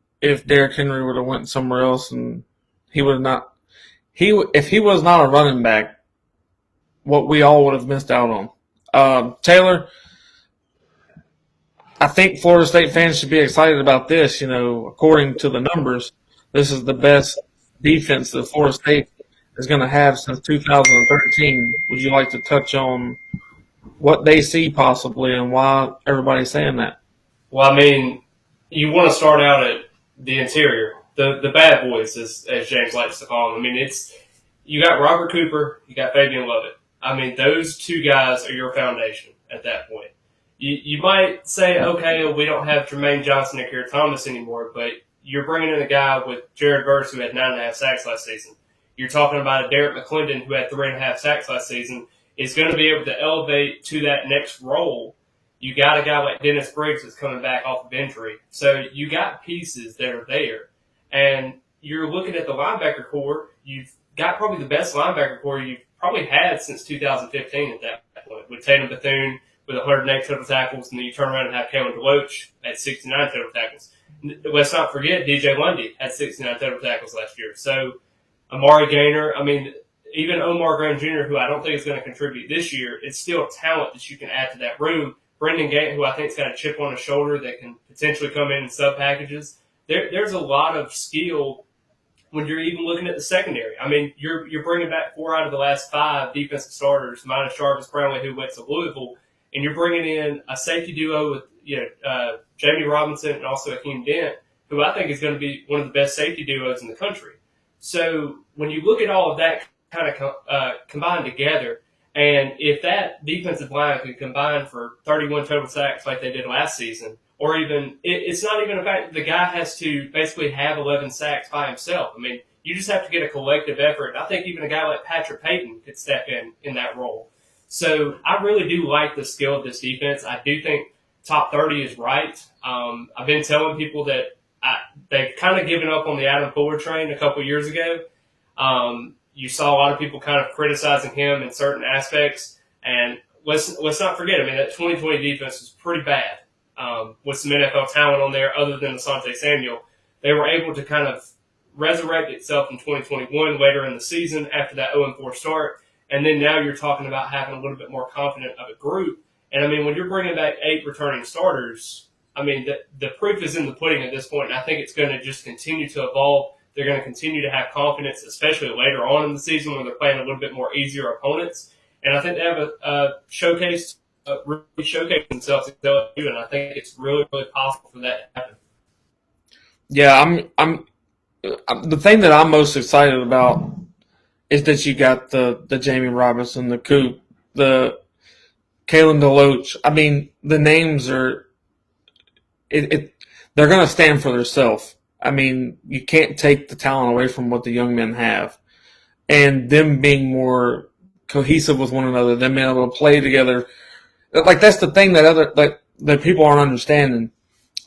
Derrick Henry would have went somewhere else and if he was not a running back, what we all would have missed out on. Taylor, I think Florida State fans should be excited about this. According to the numbers, this is the best defense that Florida State is going to have since 2013. Would you like to touch on what they see possibly and why everybody's saying that? Well, I mean, you want to start out at the interior, the bad boys, as James likes to call them. I mean, you got Robert Cooper, you got Fabian Lovett. I mean, those two guys are your foundation at that point. You might say, okay, we don't have Jermaine Johnson and Kerr Thomas anymore, but you're bringing in a guy with Jared Verse who had 9.5 sacks last season. You're talking about a Derek McClendon who had 3.5 sacks last season. Is going to be able to elevate to that next role. You got a guy like Dennis Briggs that's coming back off of injury. So you got pieces that are there. And you're looking at the linebacker core. You've got probably the best linebacker core you've probably had since 2015 at that point, with Tatum Bethune with 108 total tackles, and then you turn around and have Kalen DeLoach at 69 total tackles. Let's not forget DJ Lundy had 69 total tackles last year. So Amari Gaynor, I mean, even Omar Graham Jr., who I don't think is going to contribute this year, it's still talent that you can add to that room. Brendan Gant, who I think's got a chip on his shoulder that can potentially come in sub packages. There's a lot of skill when you're even looking at the secondary. I mean, you're bringing back 4 out of the last 5 defensive starters, minus Jarvis Brownlee, who went to Louisville, and you're bringing in a safety duo with Jamie Robinson and also Akeem Dent, who I think is going to be one of the best safety duos in the country. So when you look at all of that kind of combined together, and if that defensive line can combine for 31 total sacks like they did last season, or even it's not even a fact that the guy has to basically have 11 sacks by himself. I mean, you just have to get a collective effort. I think even a guy like Patrick Payton could step in that role. So I really do like the skill of this defense. I do think top 30 is right. I've been telling people that they've kind of given up on the Adam Fuller train a couple years ago. You saw a lot of people kind of criticizing him in certain aspects, and let's not forget. I mean, that 2020 defense was pretty bad with some NFL talent on there, other than Asante Samuel. They were able to kind of resurrect itself in 2021 later in the season after that 0-4 start, and then now you're talking about having a little bit more confident of a group. And I mean, when you're bringing back 8 returning starters, I mean, the proof is in the pudding at this point, and I think it's going to just continue to evolve. They're going to continue to have confidence, especially later on in the season when they're playing a little bit more easier opponents. And I think they have really showcased themselves at LSU, and I think it's really, really possible for that to happen. Yeah, I'm the thing that I'm most excited about is that you got the Jamie Robinson, the Coop, the Kalen DeLoach. I mean, the names are they're going to stand for themselves. I mean, you can't take the talent away from what the young men have. And them being more cohesive with one another, them being able to play together. Like, that's the thing that people aren't understanding.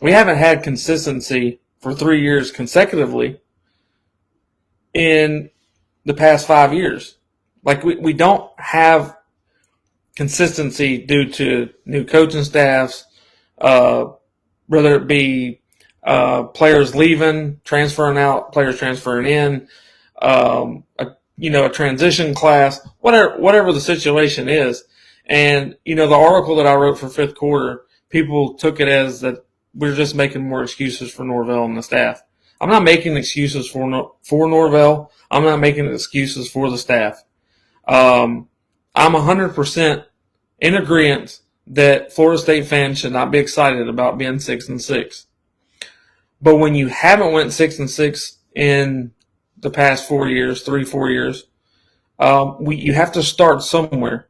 We haven't had consistency for 3 years consecutively in the past 5 years. Like, we don't have consistency due to new coaching staffs, whether it be players leaving, transferring out, players transferring in, a transition class, whatever the situation is. And, the article that I wrote for Fifth Quarter, people took it as that we're just making more excuses for Norvell and the staff. I'm not making excuses for Norvell. I'm not making excuses for the staff. I'm 100% in agreement that Florida State fans should not be excited about being 6-6. But when you haven't went 6-6 in the past 4 years, 3-4 years, you have to start somewhere.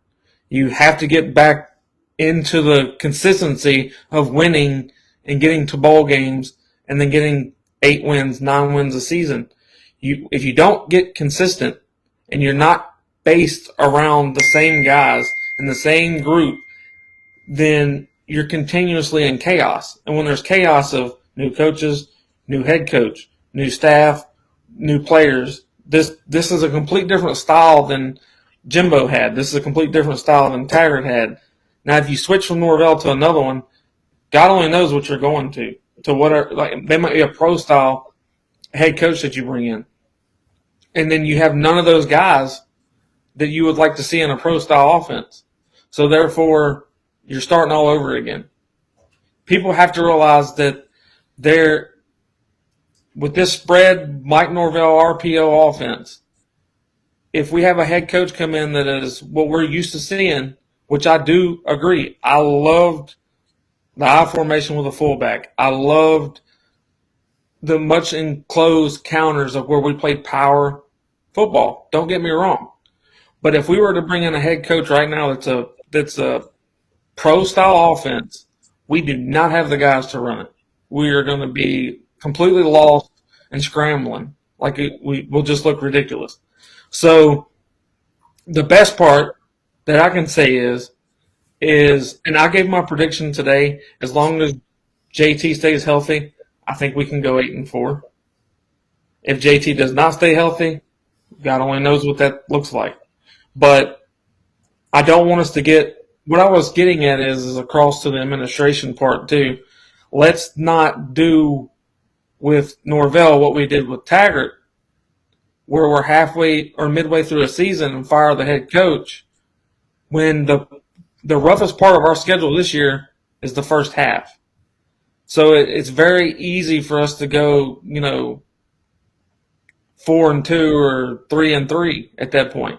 You have to get back into the consistency of winning and getting to bowl games and then getting 8 wins, 9 wins a season. If you don't get consistent and you're not based around the same guys and the same group, then you're continuously in chaos. And when there's chaos of new coaches, new head coach, new staff, new players, this is a complete different style than Jimbo had. This is a complete different style than Taggart had. Now, if you switch from Norvell to another one, God only knows what you're going to whatever. Like, they might be a pro style head coach that you bring in, and then you have none of those guys that you would like to see in a pro style offense. So therefore, you're starting all over again. People have to realize that with this spread Mike Norvell RPO offense, if we have a head coach come in that is what we're used to seeing, which I do agree. I loved the I formation with a fullback. I loved the much enclosed counters of where we played power football. Don't get me wrong. But if we were to bring in a head coach right now that's a pro style offense, we do not have the guys to run it. We are going to be completely lost and scrambling. Like we'll just look ridiculous. So the best part that I can say is, and I gave my prediction today, as long as JT stays healthy, I think we can go 8-4. If JT does not stay healthy, God only knows what that looks like. But I don't want us to get – what I was getting at is across to the administration part too. Let's not do with Norvell what we did with Taggart, where we're halfway or midway through a season and fire the head coach when the roughest part of our schedule this year is the first half. So it's very easy for us to go, 4-2 or 3-3 at that point.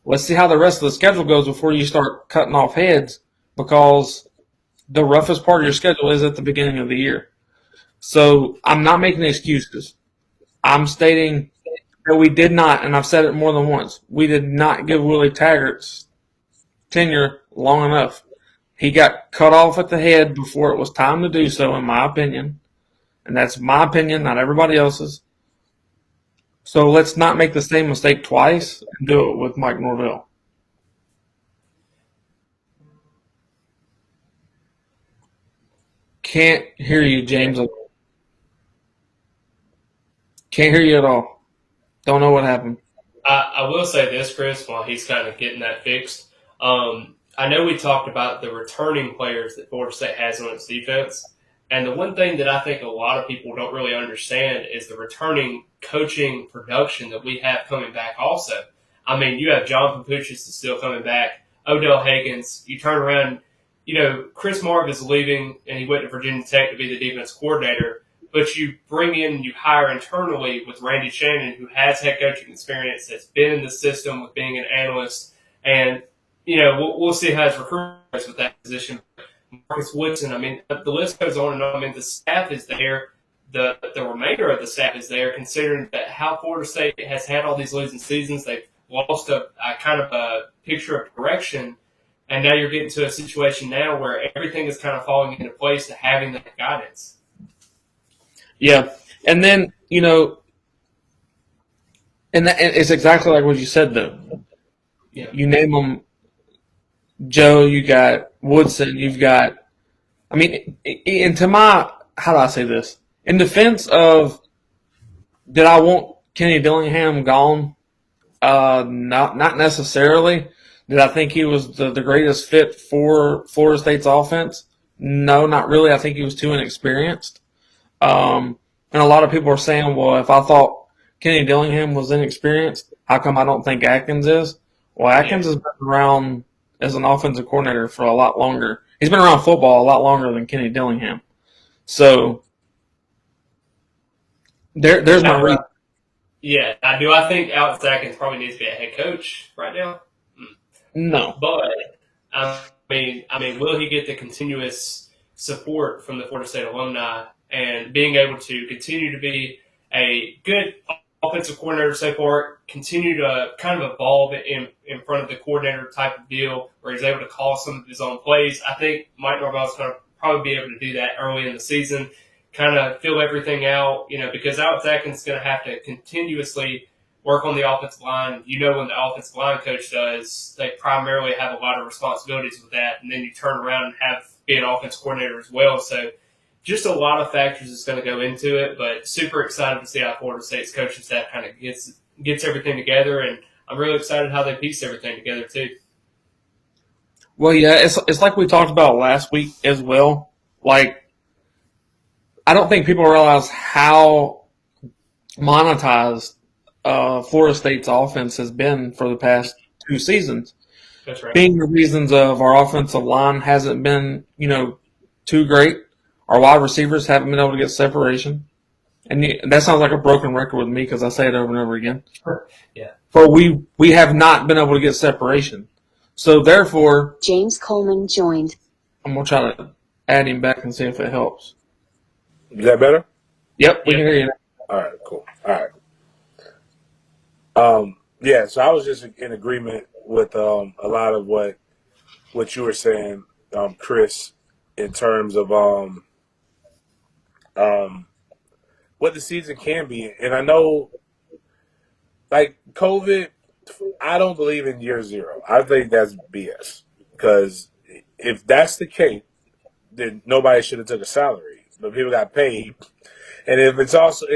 Let's see how the rest of the schedule goes before you start cutting off heads, because the roughest part of your schedule is at the beginning of the year. So I'm not making excuses. I'm stating that we did not, and I've said it more than once, we did not give Willie Taggart's tenure long enough. He got cut off at the head before it was time to do so, in my opinion. And that's my opinion, not everybody else's. So let's not make the same mistake twice and do it with Mike Norvell. Can't hear you, James. Can't hear you at all. Don't know what happened. I will say this, Chris, while he's kind of getting that fixed. I know we talked about the returning players that Florida State has on its defense. And the one thing that I think a lot of people don't really understand is the returning coaching production that we have coming back also. I mean, you have John Papuchis is still coming back, Odell Haggins. You turn around, Chris Marv is leaving, and he went to Virginia Tech to be the defense coordinator. But you you hire internally with Randy Shannon, who has head coaching experience, that's been in the system with being an analyst. And, we'll see how his recruitment goes with that position. Marcus Woodson, I mean, the list goes on and on. I mean, the staff is there. The remainder of the staff is there, considering that how Florida State has had all these losing seasons. They've lost a kind of a picture of direction, and now you're getting to a situation now where everything is kind of falling into place to having that guidance. Yeah, and then, and it's exactly like what you said, though. Yeah. You name them, Joe, you got Woodson, you've got – I mean, and to my – how do I say this? In defense of did I want Kenny Dillingham gone? Not necessarily. Did I think he was the greatest fit for Florida State's offense? No, not really. I think he was too inexperienced. And a lot of people are saying, well, if I thought Kenny Dillingham was inexperienced, how come I don't think Atkins is? Well, Atkins has been around as an offensive coordinator for a lot longer. He's been around football a lot longer than Kenny Dillingham. So there's my reason. Yeah. Do I think Alex Atkins probably needs to be a head coach right now? No. But I'm will he get the continuous support from the Florida State alumni and being able to continue to be a good offensive coordinator so far, continue to kind of evolve in front of the coordinator type of deal where he's able to call some of his own plays. I think Mike Norvell's going to probably be able to do that early in the season, kind of fill everything out, because Alex Atkins is going to have to continuously work on the offensive line. When the offensive line coach does, they primarily have a lot of responsibilities with that, and then you turn around and be an offense coordinator as well. So just a lot of factors that's going to go into it, but super excited to see how Florida State's coaching staff kind of gets everything together, and I'm really excited how they piece everything together too. Well, yeah, it's like we talked about last week as well. Like, I don't think people realize how monetized Florida State's offense has been for the past 2 seasons. That's right. Being the reasons of our offensive line hasn't been, too great. Our wide receivers haven't been able to get separation. And that sounds like a broken record with me because I say it over and over again. Yeah. But we have not been able to get separation. So therefore, James Coleman joined. I'm going to try to add him back and see if it helps. Is that better? Yep, we can hear you now. All right, cool. All right. Yeah, so I was just in agreement with a lot of what you were saying, Chris, in terms of what the season can be. And I know, like, COVID, I don't believe in year zero. I think that's BS. Because if that's the case, then nobody should have took a salary. But people got paid. And if it's also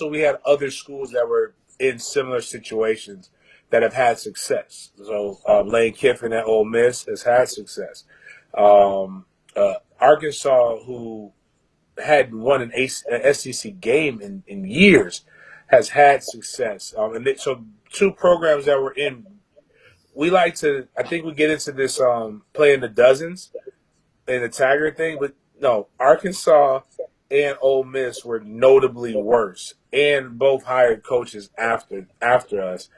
we had other schools that were in similar situations that have had success. So Lane Kiffin at Ole Miss has had success. Arkansas, who hadn't won an SEC game in years, has had success. So 2 programs that were in, I think we get into this playing the dozens and the Taggart thing, but no, Arkansas and Ole Miss were notably worse, and both hired coaches after us.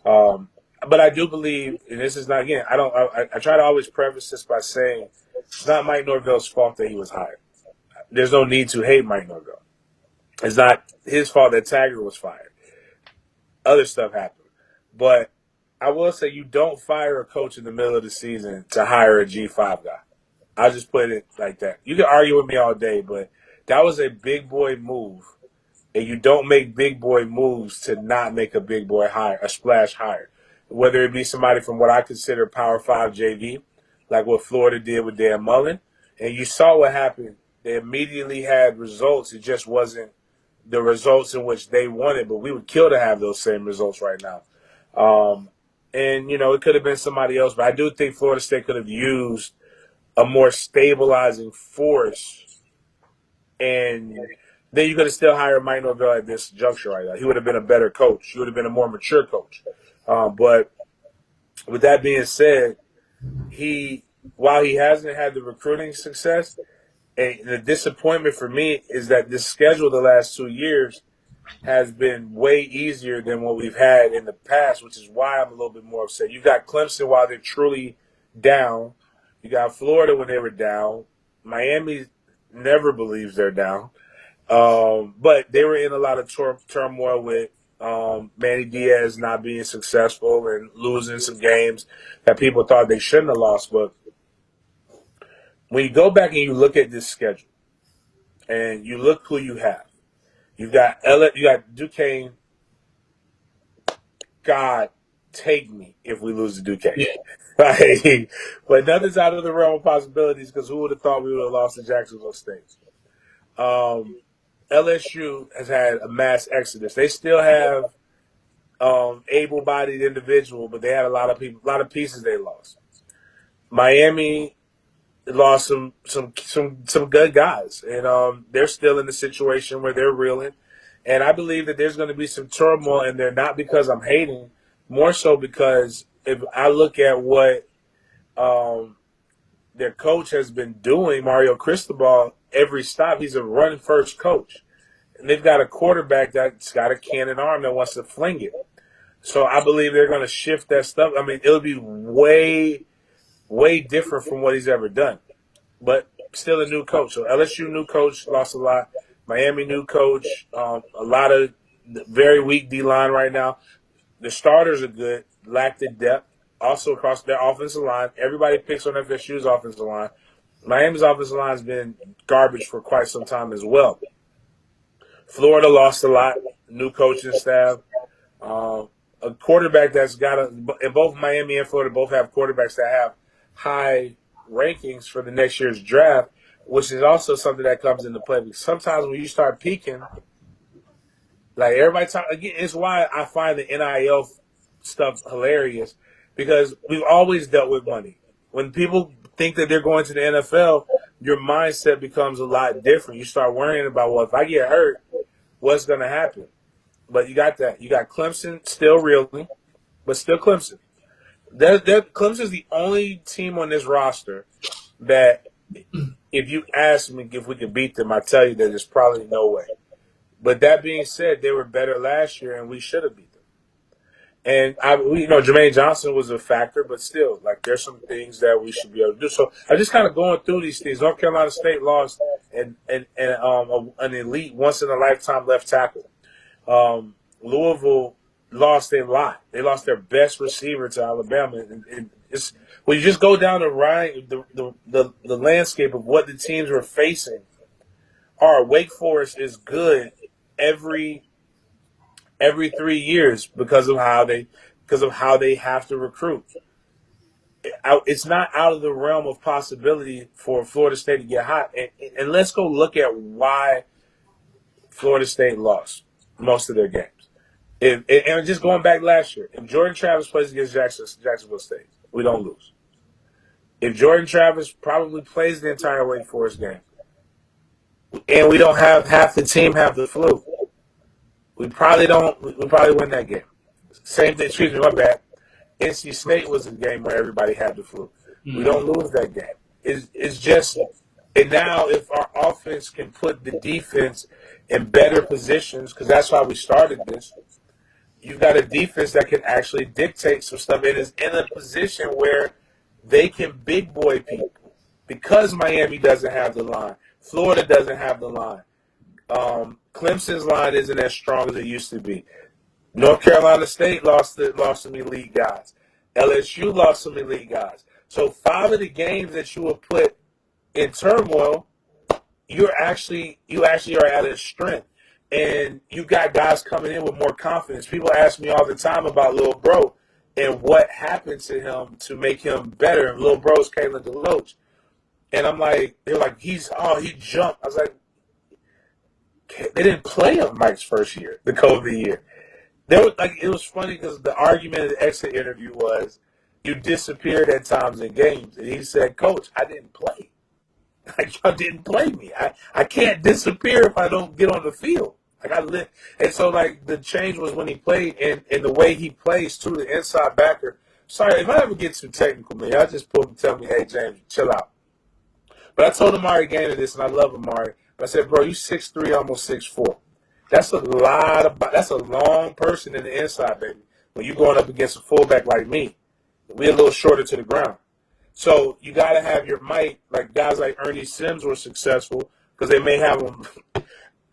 But I do believe, and this is not, again, I try to always preface this by saying it's not Mike Norvell's fault that he was hired. There's no need to hate Mike Norvell. It's not his fault that Taggart was fired. Other stuff happened. But I will say you don't fire a coach in the middle of the season to hire a G5 guy. I'll just put it like that. You can argue with me all day, but that was a big boy move. And you don't make big boy moves to not make a big boy hire, a splash hire. Whether it be somebody from what I consider Power 5 JV, like what Florida did with Dan Mullen. And you saw what happened. They immediately had results. It just wasn't the results in which they wanted, but we would kill to have those same results right now. And, it could have been somebody else, but I do think Florida State could have used a more stabilizing force, and then you could have still hired Mike Norvell at this juncture right now. He would have been a better coach. He would have been a more mature coach. But with that being said, while he hasn't had the recruiting success, and the disappointment for me is that this schedule the last 2 years has been way easier than what we've had in the past, which is why I'm a little bit more upset. You got Clemson while they're truly down. You got Florida when they were down. Miami never believes they're down. But they were in a lot of turmoil with Manny Diaz not being successful and losing some games that people thought they shouldn't have lost. But when you go back and you look at this schedule and you look who you have, you got Duquesne. God, take me if we lose to Duquesne. Yeah. Right? But nothing's out of the realm of possibilities because who would have thought we would have lost to Jacksonville State? LSU has had a mass exodus. They still have able-bodied individual, but they had a lot of pieces they lost. Miami lost some good guys, and they're still in the situation where they're reeling. And I believe that there's going to be some turmoil in there, not because I'm hating, more so because if I look at what their coach has been doing, Mario Cristobal, every stop, he's a run-first coach. And they've got a quarterback that's got a cannon arm that wants to fling it. So I believe they're going to shift that stuff. I mean, it'll be way way different from what he's ever done. But still a new coach. So LSU new coach, lost a lot. Miami new coach, a lot of very weak D-line right now. The starters are good, lack the depth. Also across their offensive line, everybody picks on FSU's offensive line. Miami's offensive line has been garbage for quite some time as well. Florida lost a lot, new coaching staff. A quarterback that's got and both Miami and Florida both have quarterbacks that have high rankings for the next year's draft, which is also something that comes into play. Because sometimes when you start peaking, like everybody talk again, it's why I find the NIL stuff hilarious, because we've always dealt with money. When people think that they're going to the NFL, your mindset becomes a lot different. You start worrying about, well, if I get hurt, what's going to happen? But you got that. You got Clemson still reeling, but still Clemson. Clemson's the only team on this roster that if you ask me if we could beat them, I tell you that there's probably no way. But that being said, they were better last year, and we should have beat them. And Jermaine Johnson was a factor, but still, like, there's some things that we should be able to do. So I'm just kind of going through these things. North Carolina State lost an elite, once in a lifetime left tackle. Louisville lost a lot. They lost their best receiver to Alabama, and it's when you just go down the landscape of what the teams were facing. Wake Forest is good every 3 years because of how they have to recruit. It's not out of the realm of possibility for Florida State to get hot. And let's go look at why Florida State lost most of their games. And just going back last year, if Jordan Travis plays against Jacksonville State, we don't lose. If Jordan Travis probably plays the entire Wake Forest game, and we don't have half the team have the flu, we probably win that game. Same thing, excuse me, my bad. NC State was a game where everybody had the flu. We don't lose that game. It's just, and now if our offense can put the defense in better positions, because that's why we started this, you've got a defense that can actually dictate some stuff and is in a position where they can big boy people. Because Miami doesn't have the line, Florida doesn't have the line. Clemson's line isn't as strong as it used to be. North Carolina State lost some elite guys. LSU lost some elite guys. So 5 of the games that you will put in turmoil, you actually are at a strength. And you got guys coming in with more confidence. People ask me all the time about Lil Bro and what happened to him to make him better. And Lil Bro's Kalen DeLoach. And I'm like, they're like, he jumped. I was like, they didn't play him Mike's first year, the COVID year. It was funny because the argument in the exit interview was, you disappeared at times in games. And he said, Coach, I didn't play. Like, y'all didn't play me. I can't disappear if I don't get on the field. Like, I live. And so, like, the change was when he played and the way he plays, too, the inside backer. Sorry, if I ever get too technical, man, y'all just pull him and tell me, hey, James, chill out. But I told Amari Gainer this, and I love Amari. But I said, bro, you 6'3", almost 6'4". That's that's a long person in the inside, baby. When you're going up against a fullback like me, we're a little shorter to the ground. So you got to have your might. Like guys like Ernie Sims were successful because they may have them.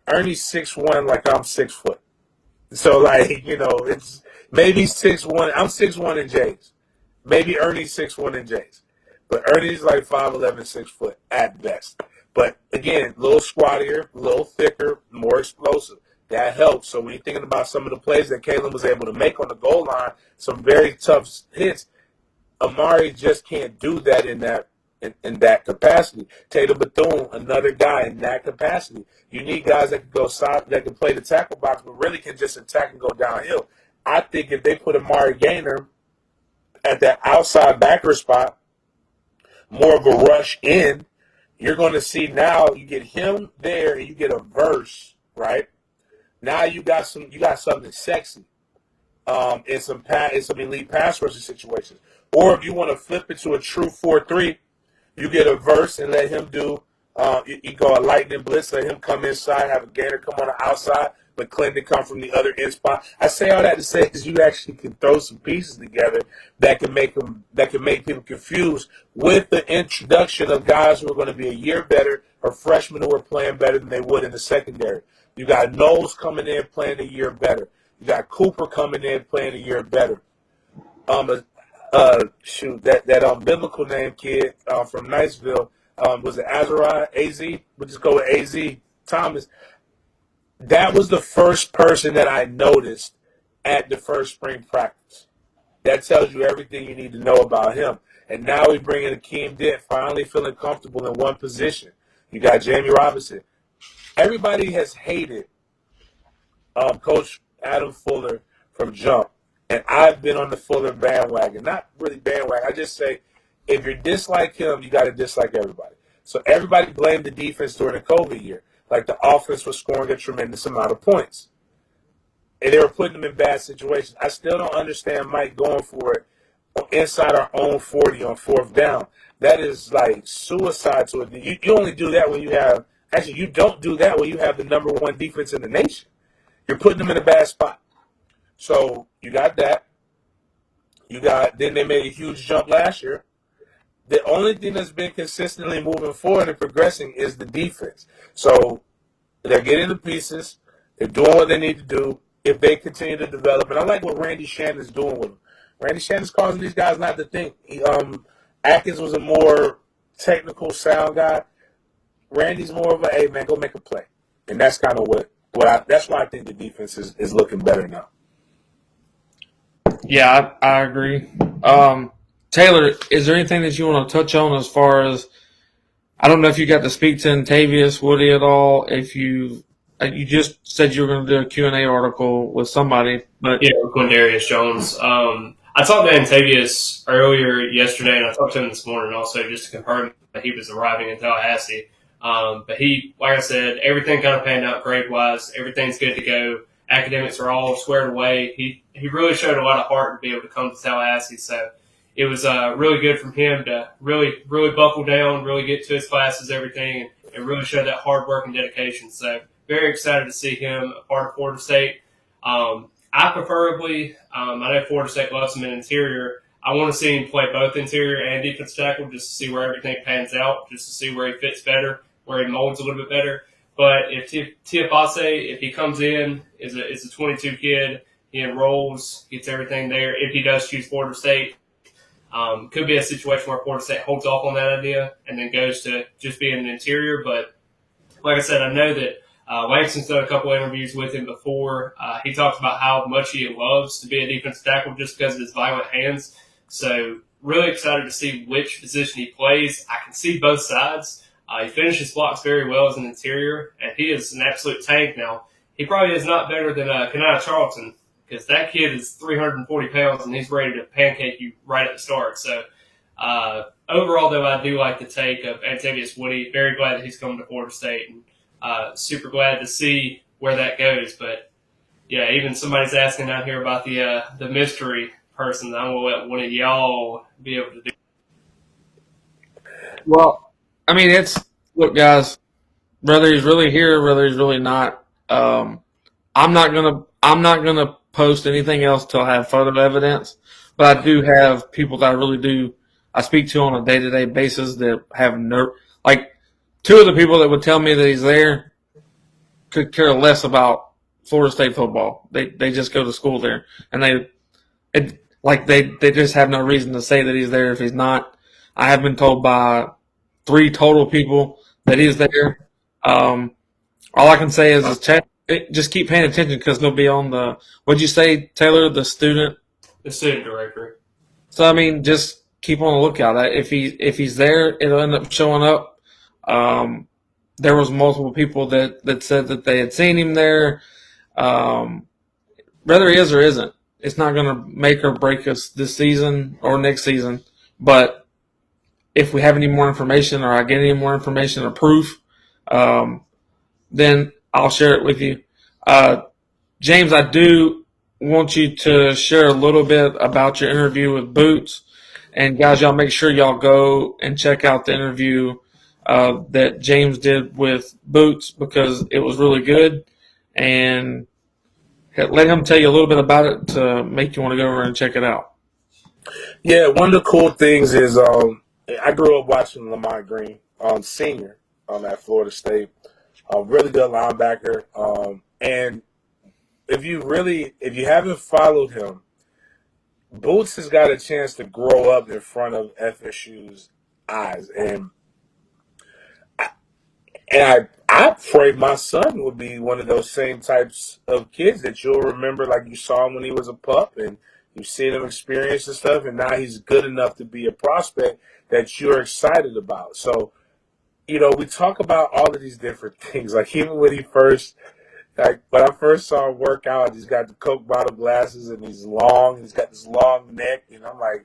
Ernie's 6'1", like I'm 6 foot. So like it's maybe 6'1". I'm 6'1" in J's. Maybe Ernie's 6'1" in J's. But Ernie's like 5'11", 6 foot at best. But again, a little squattier, a little thicker, more explosive. That helps. So when you're thinking about some of the plays that Kalen was able to make on the goal line, some very tough hits, Amari just can't do that in that capacity. Tatum Bethune, another guy in that capacity. You need guys that can go side, that can play the tackle box, but really can just attack and go downhill. I think if they put Amari Gainer at that outside backer spot, more of a rush in, you're going to see now you get him there and you get a verse, right? Now you got something sexy in some elite pass rushing situations. Or if you want to flip it to a true 4-3, you get a verse and let him do you go a lightning blitz, let him come inside, have a Gainer come on the outside, McClendon come from the other end spot. I say all that to say is you actually can throw some pieces together that can make people confused with the introduction of guys who are going to be a year better or freshmen who are playing better than they would in the secondary. You got Knowles coming in playing a year better. You got Cooper coming in playing a year better. That biblical name kid from Niceville, was it Azariah, AZ? We'll just go with AZ Thomas. That was the first person that I noticed at the first spring practice. That tells you everything you need to know about him. And now we bring in Akeem Dent, finally feeling comfortable in one position. You got Jamie Robinson. Everybody has hated Coach Adam Fuller from jump. And I've been on the Fuller bandwagon. Not really bandwagon. I just say, if you dislike him, you got to dislike everybody. So everybody blamed the defense during the COVID year. Like the offense was scoring a tremendous amount of points. And they were putting them in bad situations. I still don't understand Mike going for it inside our own 40 on fourth down. That is like suicide to it. You only do that when you have – actually, you don't do that when you have the number one defense in the nation. You're putting them in a bad spot. So you got that. Then they made a huge jump last year. The only thing that's been consistently moving forward and progressing is the defense. So they're getting the pieces. They're doing what they need to do if they continue to develop. And I like what Randy Shannon's doing with them. Randy Shannon's causing these guys not to think. Atkins was a more technical sound guy. Randy's more of a, hey, man, go make a play. And that's kind of that's why I think the defense is looking better now. Yeah, I agree. Taylor, is there anything that you want to touch on as far as, I don't know if you got to speak to Antavius Woody at all, if you just said you were going to do a Q&A article with somebody. But yeah, with Quindarius Jones. I talked to Antavius earlier yesterday, and I talked to him this morning also just to confirm that he was arriving in Tallahassee. But he, like I said, everything kind of panned out grade-wise. Everything's good to go. Academics are all squared away. He really showed a lot of heart to be able to come to Tallahassee, so it was really good from him to really buckle down, really get to his classes, everything, and really show that hard work and dedication. So very excited to see him a part of Florida State. I preferably, I know Florida State loves him in interior. I want to see him play both interior and defensive tackle just to see where everything pans out, just to see where he fits better, where he molds a little bit better. But if Tiafase, if he comes in, is a 22 kid, he enrolls, gets everything there. If he does choose Florida State, could be a situation where Florida State holds off on that idea and then goes to just being an interior. But like I said, I know that Langston's done a couple of interviews with him before. He talks about how much he loves to be a defensive tackle just because of his violent hands. So really excited to see which position he plays. I can see both sides. He finishes blocks very well as an interior, and he is an absolute tank now. He probably is not better than Kanai Charlton, because that kid is 340 pounds, and he's ready to pancake you right at the start. So overall, though, I do like the take of Antavius Woody. Very glad that he's coming to Florida State, and super glad to see where that goes. But, yeah, even somebody's asking out here about the mystery person. I'm going to let one of y'all be able to do. well, I mean, look, guys, whether he's really here, whether he's really not, I'm not gonna post anything else till I have further evidence. But I do have people that I speak to on a day-to-day basis that have like two of the people that would tell me that he's there could care less about Florida State football. They just go to school there, and they just have no reason to say that he's there if he's not. I have been told by 3 total people that he's there. All I can say is just keep paying attention because they'll be on the, what'd you say, Taylor, the student directory. So, I mean, just keep on the lookout. If he's there, it'll end up showing up. There was multiple people that said that they had seen him there. Whether he is or isn't, it's not going to make or break us this season or next season. But if we have any more information or I get any more information or proof, then I'll share it with you. James, I do want you to share a little bit about your interview with Boots. And, guys, y'all make sure y'all go and check out the interview that James did with Boots because it was really good. and let him tell you a little bit about it to make you want to go over and check it out. Yeah, one of the cool things is I grew up watching Lamont Green, senior, at Florida State. Really good linebacker. And if you haven't followed him, Boots has got a chance to grow up in front of FSU's eyes, and I pray my son would be one of those same types of kids that you'll remember, like you saw him when he was a pup, and you've seen him experience and stuff, and now he's good enough to be a prospect that you're excited about. So, we talk about all of these different things. Like even when when I first saw him work out, he's got the Coke bottle glasses and he's got this long neck, and I'm like,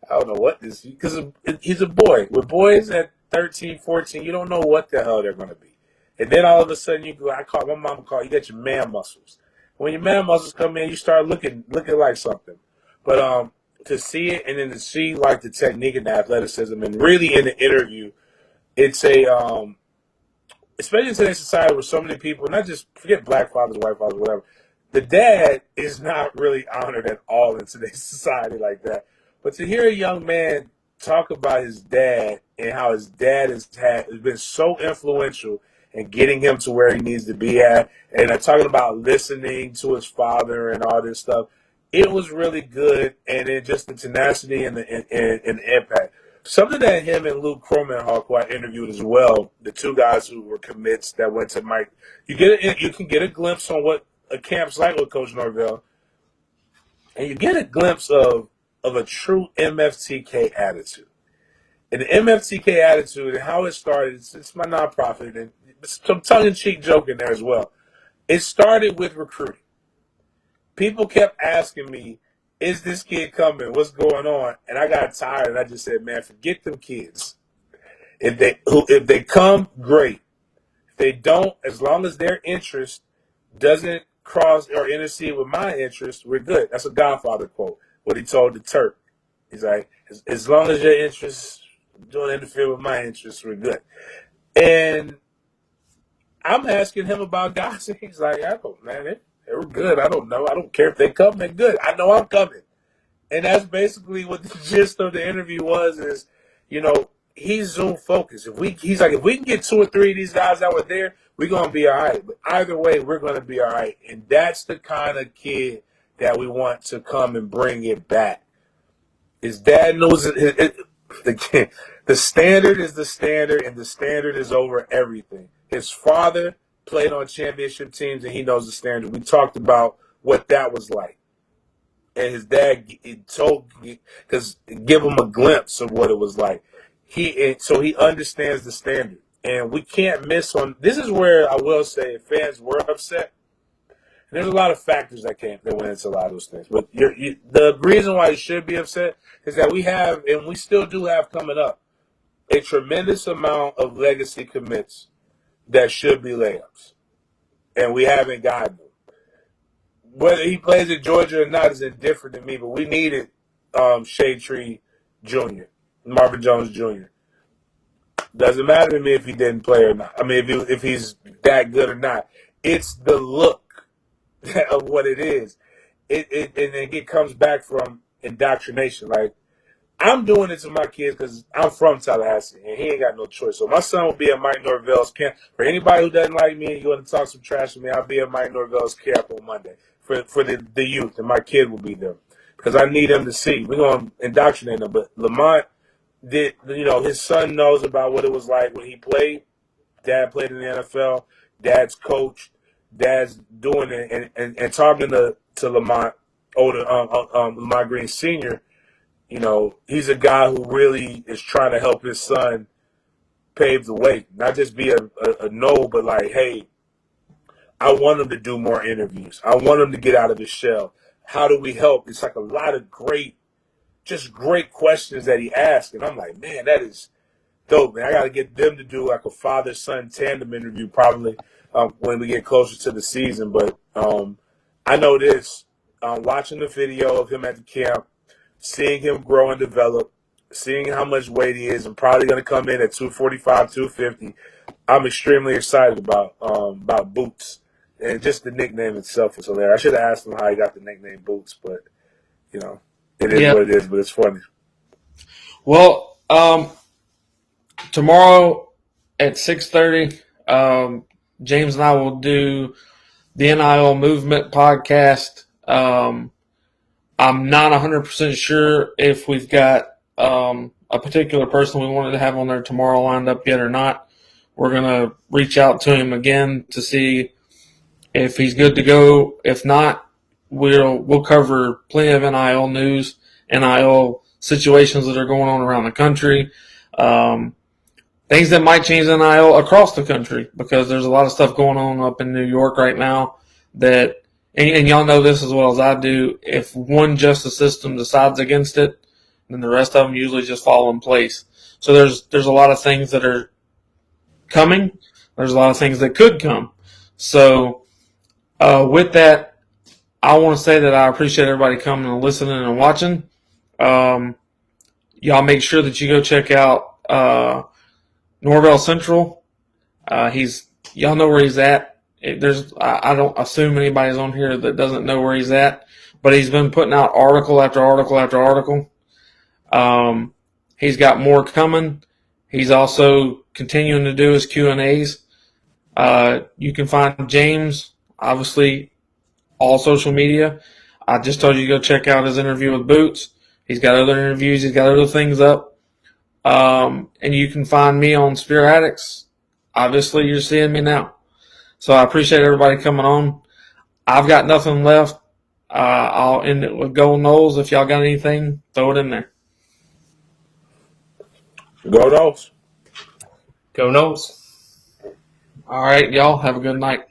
I don't know what this, because he's a boy. With boys at 13, 14, you don't know what the hell they're going to be. And then all of a sudden my mom called, you got your man muscles. When your man muscles come in, you start looking like something. But to see it and then to see like the technique and the athleticism, and really in the interview, it's especially in today's society where so many people, not just forget black fathers, white fathers, whatever, the dad is not really honored at all in today's society like that. But to hear a young man talk about his dad and how his dad has been so influential in getting him to where he needs to be at, and talking about listening to his father and all this stuff, it was really good. And then just the tenacity and the impact. Something that him and Luke Cromanhawk, who I interviewed as well, the two guys who were commits that went to Mike, you can get a glimpse on what a camp's like with Coach Norvell, and you get a glimpse of a true MFTK attitude. And the MFTK attitude and how it started, it's my nonprofit, and some tongue-in-cheek joke in there as well. It started with recruiting. People kept asking me, is this kid coming? What's going on? And I got tired, and I just said, man, forget them kids. If they come, great. If they don't, as long as their interest doesn't cross or intercede with my interest, we're good. That's a Godfather quote, what he told the Turk. He's like, as long as your interests don't interfere with my interests, we're good. And I'm asking him about guys, and he's like, they were good. I don't know. I don't care if they come, they're good. I know I'm coming. And that's basically what the gist of the interview is, he's Zoom focused. He's like, if we can get 2 or 3 of these guys that were there, we're going to be all right. But either way, we're going to be all right. And that's the kind of kid that we want to come and bring it back. His dad knows the standard is the standard, and the standard is over everything. His father played on championship teams, and he knows the standard. We talked about what that was like. And his dad give him a glimpse of what it was like. So he understands the standard. And we can't miss on, this is where I will say fans were upset. And there's a lot of factors that went into a lot of those things. But the reason why you should be upset is that we have, and we still do have coming up, a tremendous amount of legacy commits that should be layups. And we haven't gotten them. Whether he plays at Georgia or not is indifferent to me, but we needed Shade Tree Jr., Marvin Jones Jr. Doesn't matter to me if he didn't play or not. I mean, if he's that good or not. It's the look of what it is. And it comes back from indoctrination. Like, I'm doing it to my kids because I'm from Tallahassee, and he ain't got no choice. So my son will be at Mike Norvell's camp. For anybody who doesn't like me and you want to talk some trash to me, I'll be at Mike Norvell's camp on Monday for the youth, and my kid will be there because I need him to see. We're going to indoctrinate him. But Lamont his son knows about what it was like when he played. Dad played in the NFL. Dad's coached. Dad's doing it. And talking to Lamont, Lamont Green Sr., he's a guy who really is trying to help his son pave the way. Not just be a no, but like, hey, I want him to do more interviews. I want him to get out of his shell. How do we help? It's like a lot of great questions that he asked. And I'm like, man, that is dope, man. I got to get them to do like a father-son tandem interview probably when we get closer to the season. But I know this. Watching the video of him at the camp, seeing him grow and develop, seeing how much weight he is, and probably going to come in at 245, 250. I'm extremely excited about Boots And just the nickname itself was hilarious. I should have asked him how he got the nickname Boots, but, you know, it is what it is, but it's funny. Well, tomorrow at 6:30, James and I will do the NIL Movement podcast. I'm not 100% sure if we've got a particular person we wanted to have on there tomorrow lined up yet or not. We're going to reach out to him again to see if he's good to go. If not, we'll cover plenty of NIL news, NIL situations that are going on around the country, things that might change NIL across the country, because there's a lot of stuff going on up in New York right now that, and y'all know this as well as I do, if one justice system decides against it, then the rest of them usually just fall in place. So there's a lot of things that are coming. There's a lot of things that could come. So with that, I want to say that I appreciate everybody coming and listening and watching. Y'all make sure that you go check out Norvell Central. Y'all know where he's at. I don't assume anybody's on here that doesn't know where he's at, but he's been putting out article after article after article. He's got more coming. He's also continuing to do his Q&As. You can find James, obviously, all social media. I just told you to go check out his interview with Boots. He's got other interviews. He's got other things up. And you can find me on Spear Addicts. Obviously, you're seeing me now. So I appreciate everybody coming on. I've got nothing left. I'll end it with Gold Knowles. If y'all got anything, throw it in there. Go Knowles. Go Knowles. All right, y'all. Have a good night.